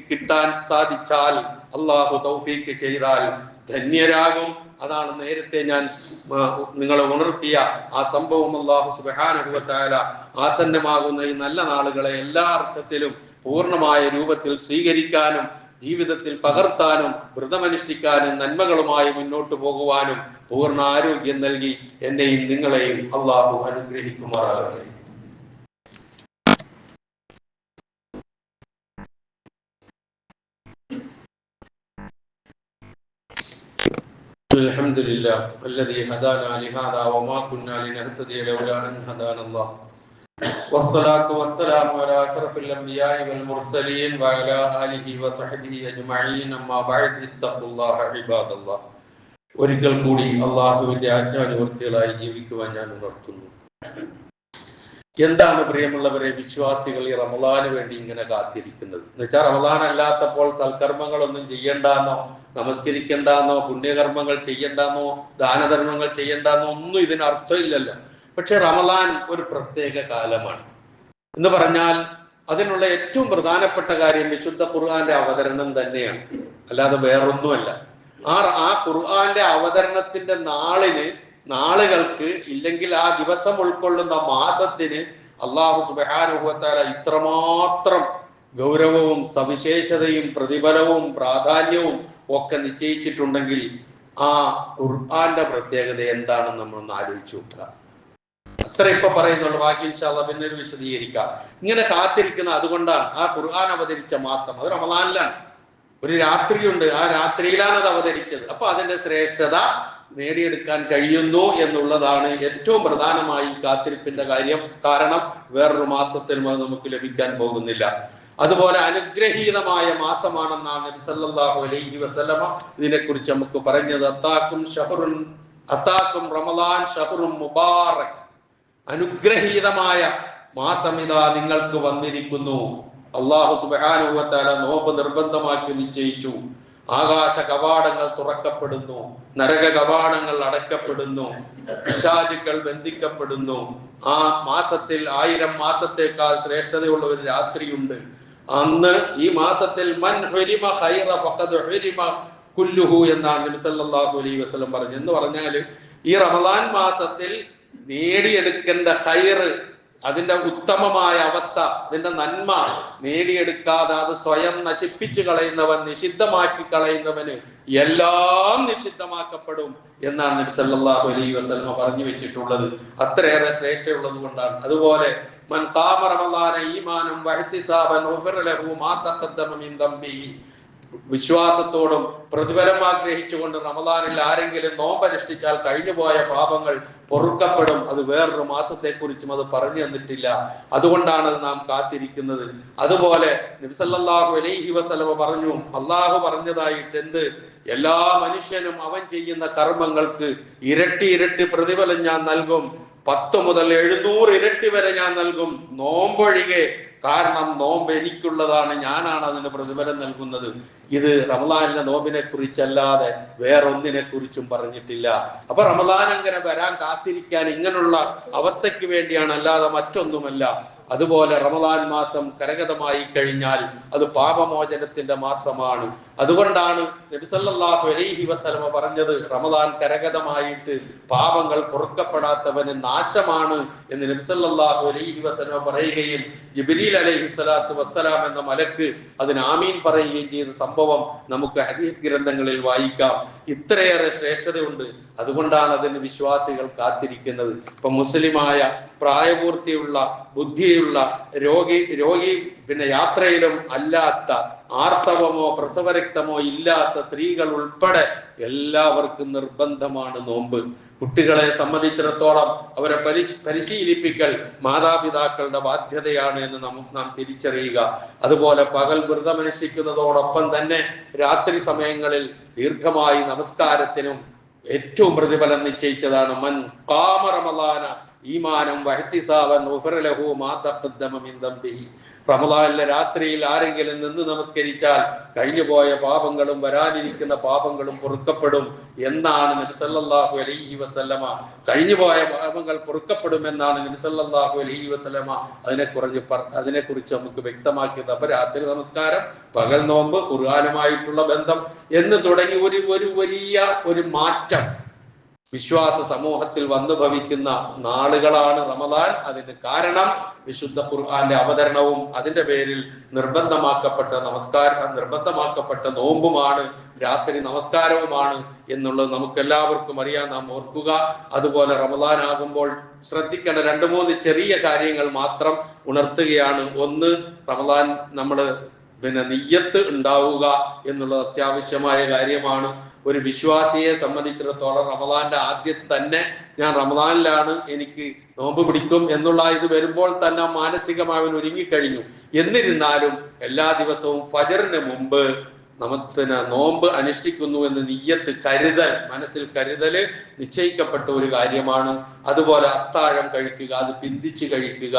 Speaker 1: കിട്ടാൻ സാധിച്ചാൽ, അള്ളാഹു തൗഫീക്ക് ചെയ്താൽ ധന്യരാകും. അതാണ് നേരത്തെ ഞാൻ നിങ്ങളെ ഉണർത്തിയ ആ സംഭവം. അള്ളാഹു സുബ്ഹാനഹു വ തആല ആസന്നമാകുന്ന ഈ നല്ല നാളുകളെ എല്ലാ അർത്ഥത്തിലും പൂർണ്ണമായ രൂപത്തിൽ സ്വീകരിക്കാനും ജീവിതത്തിൽ പകർത്താനും വ്രതമനുഷ്ഠിക്കാനും നന്മകളുമായി മുന്നോട്ട് പോകുവാനും പൂർണ്ണ ആരോഗ്യം നൽകി എന്നെയും നിങ്ങളെയും അള്ളാഹു അനുഗ്രഹിക്കുമാറാകട്ടെ. അൽഹംദുലില്ലാ അല്ലദീ ഹദാനാ ലിഹാദാ വമാ കുന്നാ ലിനഹ്തദിയ ലൗലാ അൻ ഹദാനല്ലാഹ് വസ്സലാത്തു വസ്സലാമു അലാ അഷ്റഫിൽ അംബിയാഇ വൽ മുർസലീൻ വഅലാ ആലിഹി വസഹ്ബിഹി അജ്മഈൻ. അമ്മാ ബഅദ്, ഇത്തഖുല്ലാഹ ഇബാദല്ലാഹ്. ഒരിക്കൽ കൂടി അള്ളാഹുവിന്റെ ആജ്ഞാനുവർത്തികളായി ജീവിക്കുവാൻ ഞാൻ ഉണർത്തുന്നു. എന്താണ് പ്രിയമുള്ളവരെ വിശ്വാസികൾ ഈ റമദാന് വേണ്ടി ഇങ്ങനെ കാത്തിരിക്കുന്നത്? എന്ന് വെച്ചാൽ റമദാൻ അല്ലാത്തപ്പോൾ സൽക്കർമ്മങ്ങളൊന്നും ചെയ്യണ്ടെന്നോ, നമസ്കരിക്കണ്ടെന്നോ, പുണ്യകർമ്മങ്ങൾ ചെയ്യണ്ടെന്നോ, ദാനധർമ്മങ്ങൾ ചെയ്യണ്ടെന്നോ ഒന്നും ഇതിന് അർത്ഥമില്ലല്ലോ. പക്ഷെ റമദാൻ ഒരു പ്രത്യേക കാലമാണ് എന്ന് പറഞ്ഞാൽ അതിനുള്ള ഏറ്റവും പ്രധാനപ്പെട്ട കാര്യം വിശുദ്ധ ഖുർആന്റെ അവതരണം തന്നെയാണ്, അല്ലാതെ വേറൊന്നുമല്ല. ആ ഖുർആന്റെ അവതരണത്തിന്റെ നാളുകൾക്ക് ഇല്ലെങ്കിൽ ആ ദിവസം ഉൾക്കൊള്ളുന്ന മാസത്തിന് അല്ലാഹു സുബ്ഹാനഹു വ തആല ഇത്രമാത്രം ഗൗരവവും സവിശേഷതയും പ്രതിഫലവും പ്രാധാന്യവും ഒക്കെ നിശ്ചയിച്ചിട്ടുണ്ടെങ്കിൽ ആ ഖുർആന്റെ പ്രത്യേകത എന്താണെന്ന് നമ്മളൊന്ന് ആലോചിച്ച് നോക്കുക. അത്ര ഇപ്പൊ പറയുന്നുള്ളൂ, ബാക്കി ഇൻഷാ അല്ലാഹ് പിന്നീട് വിശദീകരിക്കാം. ഇങ്ങനെ കാത്തിരിക്കുന്ന അതുകൊണ്ടാണ്. ആ ഖുർആൻ അവതരിച്ച മാസം അത് റമദാനിലാണ്. ഒരു രാത്രിയുണ്ട്, ആ രാത്രിയിലാണ് അത് അവതരിച്ചത്. അപ്പൊ അതിന്റെ ശ്രേഷ്ഠത നേടിയെടുക്കാൻ കഴിയുന്നു എന്നുള്ളതാണ് ഏറ്റവും പ്രധാനമായി കാത്തിരിപ്പിന്റെ കാര്യം. കാരണം വേറൊരു മാസത്തിലും അത് നമുക്ക് ലഭിക്കാൻ പോകുന്നില്ല. അതുപോലെ അനുഗ്രഹീതമായ മാസമാണെന്നാണ് നബി സല്ലല്ലാഹു അലൈഹി വസല്ലമ ഇതിനെക്കുറിച്ച് നമുക്ക് പറഞ്ഞത്. അത്താക്കും റമളാൻ ഷഹ്റുൻ മുബാറക്, അനുഗ്രഹീതമായ മാസം ഇതാ നിങ്ങൾക്ക് വന്നിരിക്കുന്നു. അല്ലാഹു സുബ്ഹാനഹു വ തആല നോമ്പ് നിർബന്ധമാക്കി നിശ്ചയിച്ചു. ആകാശ കവാടങ്ങൾ തുറക്കപ്പെടുന്നു, നരക കവാടങ്ങൾ അടയ്ക്കപ്പെടുന്നു, പിശാചുക്കൾ ബന്ധിക്കപ്പെടുന്നു. ആ മാസത്തിൽ 1000 മാസത്തേക്കാൾ ശ്രേഷ്ഠതയുള്ള ഒരു രാത്രിയുണ്ട്. അന്ന് ഈ മാസത്തിൽ മൻ ഹുരിമ ഖൈറ ഫഖദ് ഹുരിമ കുല്ലുഹു എന്നാണ് നബി സല്ലല്ലാഹു അലൈഹി വസല്ലം പറഞ്ഞു. എന്ന് പറഞ്ഞാൽ ഈ റമദാൻ മാസത്തിൽ നേടിയെടുക്കേണ്ട ഖൈറ്, അതിന്റെ ഉത്തമമായ അവസ്ഥ, അതിന്റെ നന്മ നേടിയെടുക്കാതെ അത് സ്വയം നശിപ്പിച്ചു കളയുന്നവൻ, നിഷിദ്ധമാക്കി കളയുന്നവന് എല്ലാം നിഷിദ്ധമാക്കപ്പെടും എന്നാണ് നബി സല്ലല്ലാഹു അലൈഹി വസല്ലം പറഞ്ഞു വെച്ചിട്ടുള്ളത്. അത്രയേറെ ശ്രേഷ്ഠയുള്ളത് കൊണ്ടാണ്. അതുപോലെ മൻ ഖാമ റമളാന ഈമാനം വഹ്തിസാബൻ ഗുഫിറ ലഹു മാ തഖദ്ദമ മിൻ ദംബിഹി, വിശ്വാസത്തോടും പ്രതിഫലം ആഗ്രഹിച്ചുകൊണ്ട് റമദാനിൽ ആരെങ്കിലും നോമ്പനുഷ്ഠിച്ചാൽ കഴിഞ്ഞുപോയ പാപങ്ങൾ പൊറുക്കപ്പെടും. അത് വേറൊരു മാസത്തെക്കുറിച്ചും അത് പറഞ്ഞു തന്നിട്ടില്ല. അതുകൊണ്ടാണ് നാം കാത്തിരിക്കുന്നത്. അതുപോലെ നബി സല്ലല്ലാഹു അലൈഹി വസല്ലം പറഞ്ഞു, അള്ളാഹു പറഞ്ഞതായിട്ട് എന്ത്, എല്ലാ മനുഷ്യനും അവൻ ചെയ്യുന്ന കർമ്മങ്ങൾക്ക് ഇരട്ടി ഇരട്ടി പ്രതിഫലം ഞാൻ നൽകും, 10 മുതൽ 700 ഇരട്ടി വരെ ഞാൻ നൽകും, നോമ്പൊഴികെ. കാരണം നോമ്പ് എനിക്കുള്ളതാണ്, ഞാനാണ് അതിന് പ്രതിഫലം നൽകുന്നത്. ഇത് റമദാനിലെ നോമ്പിനെ കുറിച്ചല്ലാതെ വേറൊന്നിനെ കുറിച്ചും പറഞ്ഞിട്ടില്ല. അപ്പൊ റമദാൻ അങ്ങനെ വരാൻ കാത്തിരിക്കാൻ ഇങ്ങനെയുള്ള അവസ്ഥയ്ക്ക് വേണ്ടിയാണ്, അല്ലാതെ മറ്റൊന്നുമല്ല. അതുപോലെ റമദാൻ മാസം കരഗതമായി കഴിഞ്ഞാൽ അത് പാപമോചനത്തിന്റെ മാസമാണ്. അതുകൊണ്ടാണ് നബി സല്ലല്ലാഹു അലൈഹി വസല്ലമ പറഞ്ഞത്, റമദാൻ കരഗതമായിട്ട് പാപങ്ങൾ പൊറുക്കപ്പെടാത്തവന് നാശമാണ് എന്ന് നബി സല്ലല്ലാഹു അലൈഹി വസല്ലമ പറയുകയും ജിബ്രീൽ അലൈഹിസ്സലാത്തു വസ്സലാം എന്ന മലക്ക് അതിന് ആമീൻ പറയുകയും ചെയ്ത സംഭവം നമുക്ക് ഹദീസ് ഗ്രന്ഥങ്ങളിൽ വായിക്കാം. ഇത്രയേറെ ശ്രേഷ്ഠതയുണ്ട്. അതുകൊണ്ടാണ് അതിന് വിശ്വാസികൾ കാത്തിരിക്കുന്നത്. ഇപ്പൊ മുസ്ലിമായ, പ്രായപൂർത്തിയുള്ള, ബുദ്ധിയുള്ള, രോഗി പിന്നെ യാത്രയിലും അല്ലാത്ത, ആർത്തവമോ പ്രസവരക്തമോ ഇല്ലാത്ത സ്ത്രീകൾ ഉൾപ്പെടെ എല്ലാവർക്കും നിർബന്ധമാണ് നോമ്പ്. കുട്ടികളെ സംബന്ധിച്ചിടത്തോളം അവരെ പരിശീലിപ്പിക്കൽ മാതാപിതാക്കളുടെ ബാധ്യതയാണ് എന്ന് നാം തിരിച്ചറിയുക. അതുപോലെ പകൽ വ്രതമനുഷ്ഠിക്കുന്നതോടൊപ്പം തന്നെ രാത്രി സമയങ്ങളിൽ ദീർഘമായി നമസ്കാരത്തിനും ഏറ്റവും പ്രതിഫലം നിശ്ചയിച്ചതാണ്. മൻ ഖാമ റമളാന ഈമാനം വഹ്തിസാബൻ ഗുഫിറ ലഹു മാ തഖദ്ദമ മിൻ ദംബിഹി. റമളാനിലെ രാത്രിയിൽ ആരെങ്കിലും നിന്ന് നമസ്കരിച്ചാൽ കഴിഞ്ഞുപോയ പാപങ്ങളും വരാനിരിക്കുന്ന പാപങ്ങളും പൊറുക്കപ്പെടും എന്നാണ് നബി സല്ലല്ലാഹു അലൈഹി വസല്ലമ. കഴിഞ്ഞുപോയ പാപങ്ങൾ പൊറുക്കപ്പെടുമെന്നാണ് നബി സല്ലല്ലാഹു അലൈഹി വസല്ലമ അതിനെക്കുറിച്ച് നമുക്ക് വ്യക്തമാക്കിയത്. അപ്പൊ രാത്രി നമസ്കാരം, പകൽ നോമ്പ്, ഖുർആനുമായിട്ടുള്ള ബന്ധം എന്ന് തുടങ്ങി ഒരു മാറ്റം വിശ്വാസ സമൂഹത്തിൽ വന്നു ഭവിക്കുന്ന നാളുകളാണ് റമദാൻ. അതിന് കാരണം വിശുദ്ധ ഖുർആന്റെ അവതരണവും അതിന്റെ പേരിൽ നിർബന്ധമാക്കപ്പെട്ട നിർബന്ധമാക്കപ്പെട്ട നോമ്പുമാണ്, രാത്രി നമസ്കാരവുമാണ് എന്നുള്ളത് നമുക്കെല്ലാവർക്കും അറിയാം, നാം ഓർക്കുക. അതുപോലെ റമദാൻ ആകുമ്പോൾ ശ്രദ്ധിക്കേണ്ട 2-3 ചെറിയ കാര്യങ്ങൾ മാത്രം ഉണർത്തുകയാണ്. ഒന്ന്, റമദാൻ നിയ്യത്ത് ഉണ്ടാവുക എന്നുള്ളത് അത്യാവശ്യമായ കാര്യമാണ്. ഒരു വിശ്വാസിയെ സംബന്ധിച്ചിടത്തോളം റമദാന്റെ ആദ്യം തന്നെ ഞാൻ റമദാനിലാണ്, എനിക്ക് നോമ്പ് പിടിക്കും എന്നുള്ള ഇത് വരുമ്പോൾ തന്നെ മാനസികമായി ഒരുങ്ങിക്കഴിഞ്ഞു. എന്നിരുന്നാലും എല്ലാ ദിവസവും ഫജറിന് മുമ്പ് നോമ്പ് അനുഷ്ഠിക്കുന്നു എന്ന് നിയ്യത്ത്, മനസ്സിൽ കരുതല് നിശ്ചയിക്കപ്പെട്ട ഒരു കാര്യമാണ്. അതുപോലെ അത്താഴം കഴിക്കുക, അത് പിന്തിച്ച് കഴിക്കുക,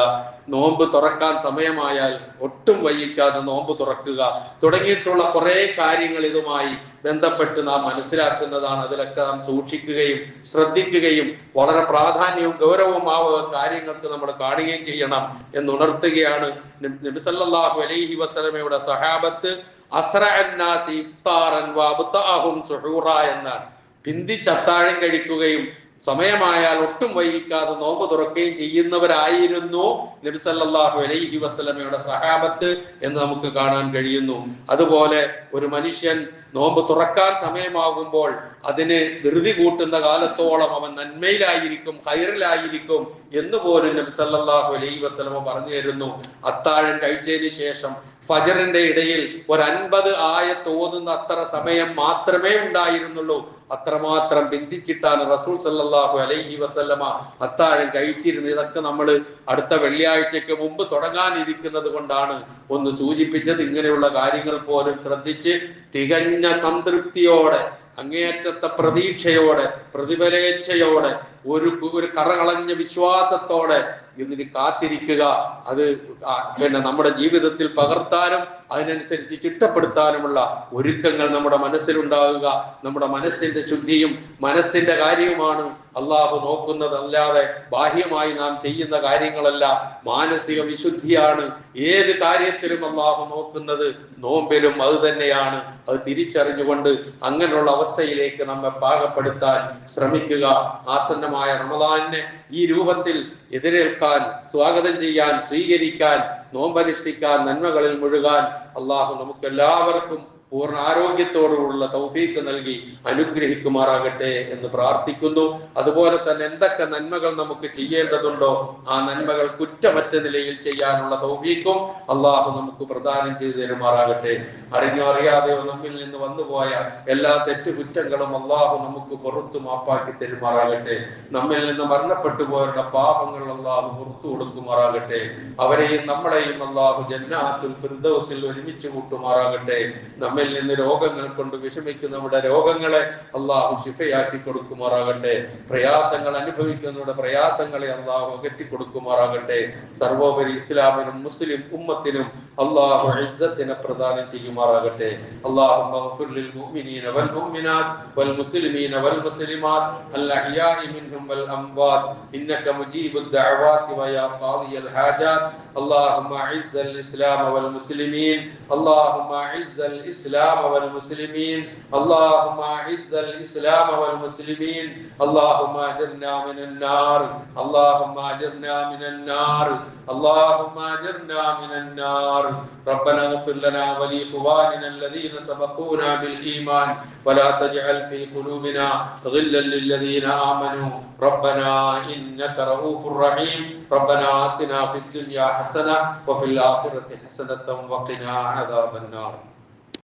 Speaker 1: നോമ്പ് തുറക്കാൻ സമയമായാൽ ഒട്ടും വൈകിക്കാതെ നോമ്പ് തുറക്കുക തുടങ്ങിയിട്ടുള്ള കുറെ കാര്യങ്ങൾ ഇതുമായി ബന്ധപ്പെട്ട് നാം മനസ്സിലാക്കുന്നതാണ്. അതിലൊക്കെ നാം സൂക്ഷിക്കുകയും ശ്രദ്ധിക്കുകയും വളരെ പ്രാധാന്യവും ഗൗരവവുമാവുക കാര്യങ്ങൾക്ക് നമ്മൾ കാണുകയും ചെയ്യണം എന്നുണർത്തുകയാണ്. നബി സല്ലല്ലാഹു അലൈഹി വസല്ലമയുടെ സഹാബത്ത് അസ്റഅന്നാസി ഇഫ്താറൻ വഅബ്തഅഹും സുഹൂറ എന്നാണ്. പിന്തിച്ചത്താഴം കഴിക്കുകയും സമയമായാൽ ഒട്ടും വൈകിക്കാതെ നോമ്പ് തുറക്കുകയും ചെയ്യുന്നവരായിരുന്നു നബി സല്ലല്ലാഹു അലൈഹി വസല്ലമയുടെ സഹാബത്ത് എന്ന് നമുക്ക് കാണാൻ കഴിയുന്നു. അതുപോലെ ഒരു മനുഷ്യൻ നോമ്പ് തുറക്കാൻ സമയമാകുമ്പോൾ അതിന് ധൃതി കൂട്ടുന്ന കാലത്തോളം അവൻ നന്മയിലായിരിക്കും, ഖൈറിലായിരിക്കും എന്ന് പോലും നബി സല്ലല്ലാഹു അലൈഹി വസല്ലമ പറഞ്ഞു തരുന്നു. അത്താഴം കഴിച്ചതിന് ശേഷം ഫജറിന്റെ ഇടയിൽ ഒരു 50 ആയത്ത് ഓതുന്ന അത്ര സമയം മാത്രമേ ഉണ്ടായിരുന്നുള്ളൂ. അത്രമാത്രം ബന്ധിച്ചിട്ടാണ് റസൂൽ സല്ലല്ലാഹു അലൈഹി വസല്ലമ അത്താഴം കഴിച്ചിരുന്നത്. ഇതൊക്കെ നമ്മൾ അടുത്ത വെള്ളിയാഴ്ചക്ക് മുമ്പ് തുടങ്ങാനിരിക്കുന്നത് കൊണ്ടാണ് ഒന്ന് സൂചിപ്പിച്ചത്. ഇങ്ങനെയുള്ള കാര്യങ്ങൾ പോലും ശ്രദ്ധിച്ച് തികഞ്ഞ സംതൃപ്തിയോടെ, അങ്ങേയറ്റത്തെ പ്രതീക്ഷയോടെ, പ്രതിഫലേച്ഛയോടെ, ഒരു കറകളഞ്ഞ വിശ്വാസത്തോടെ ഇതിന് കാത്തിരിക്കുക. അത് നമ്മുടെ ജീവിതത്തിൽ പകർത്താനും അതിനനുസരിച്ച് ചിട്ടപ്പെടുത്താനുമുള്ള ഒരുക്കങ്ങൾ നമ്മുടെ മനസ്സിലുണ്ടാകുക. നമ്മുടെ മനസ്സിന്റെ ശുദ്ധിയും മനസ്സിന്റെ കാര്യവുമാണ് അള്ളാഹു നോക്കുന്നത്, അല്ലാതെ ബാഹ്യമായി നാം ചെയ്യുന്ന കാര്യങ്ങളല്ല. മാനസിക വിശുദ്ധിയാണ് ഏത് കാര്യത്തിലും അള്ളാഹു നോക്കുന്നത്. നോമ്പിലും അത് തന്നെയാണ്. അത് തിരിച്ചറിഞ്ഞുകൊണ്ട് അങ്ങനെയുള്ള അവസ്ഥയിലേക്ക് നമ്മെ പാകപ്പെടുത്താൻ ശ്രമിക്കുക. ആസന്നമായ റമദാനിനെ ഈ രൂപത്തിൽ എതിരേൽക്കാൻ, സ്വാഗതം ചെയ്യാൻ, സ്വീകരിക്കാൻ, നോമ്പനുഷ്ഠിക്കാൻ, നന്മകളിൽ മുഴുകാൻ അള്ളാഹു നമുക്ക് എല്ലാവർക്കും പൂർണ്ണ ആരോഗ്യത്തോടുള്ള തൗഫീക്ക് നൽകി അനുഗ്രഹിക്കുമാറാകട്ടെ എന്ന് പ്രാർത്ഥിക്കുന്നു. അതുപോലെ തന്നെ എന്തൊക്കെ നന്മകൾ നമുക്ക് ചെയ്യേണ്ടതുണ്ടോ ആ നന്മകൾ കുറ്റമറ്റ നിലയിൽ ചെയ്യാനുള്ള തൗഫീക്കും അള്ളാഹു നമുക്ക് പ്രദാനം ചെയ്തു തരുമാറാകട്ടെ. അറിഞ്ഞോ അറിയാതെയോ നമ്മിൽ നിന്ന് വന്നുപോയ എല്ലാ തെറ്റുകുറ്റങ്ങളും അള്ളാഹു നമുക്ക് പുറത്തു മാപ്പാക്കി തരുമാറാകട്ടെ. നമ്മിൽ നിന്ന് മരണപ്പെട്ടു പോയവരുടെ പാപങ്ങൾ അള്ളാഹു പുറത്തു കൊടുക്കുമാറാകട്ടെ. അവരെയും നമ്മളെയും അള്ളാഹു ജന്നാത്തുൽ ഫിർദൗസിൽ ഒരുമിച്ച് കൂട്ടുമാറാകട്ടെ. നമ്മിൽ നിന്ന് രോഗങ്ങൾ കൊണ്ട് വിഷമിക്കുന്നവരുടെ രോഗങ്ങളെ അള്ളാഹു ശിഫയാക്കി കൊടുക്കുമാറാകട്ടെ. പ്രയാസങ്ങൾ അനുഭവിക്കുന്നവരുടെ പ്രയാസങ്ങളെ അള്ളാഹു അകറ്റി കൊടുക്കുമാറാകട്ടെ. സർവോപരി ഇസ്ലാമിനും മുസ്ലിം ഉമ്മത്തിനും അള്ളാഹു ഇസ്സത്തിനെ പ്രദാനം ചെയ്യുമാറാകട്ടെ. അല്ലാഹുമ്മ ഗ്ഫിർ ലിൽ മുഅ്മിനീന വൽ മുഅ്മിനാത്ത് വൽ മുസ്ലിമീന വൽ മുസ്ലിമാത്ത് അൽ അഹ്യാഇ മിൻഹും വൽ അംവാത് ഇന്നക മുജീബുദ് ദഅവാതി വയാ ഖാദിയൽ ഹാജാത്ത്. اللهم اعز الاسلام والمسلمين اللهم اعز الاسلام والمسلمين اللهم اعز الاسلام والمسلمين اللهم اجرنا من النار اللهم اجرنا من النار اللهم اجرنا من النار. ربنا اغفر لنا ولاخواننا الذين سبقونا بالايمان ولا تجعل في قلوبنا غلا للذين امنوا ربنا انك رؤوف رحيم. ربنا آتنا في الدنيا حسنة وفي الآخرة حسنة وقنا عذاب النار.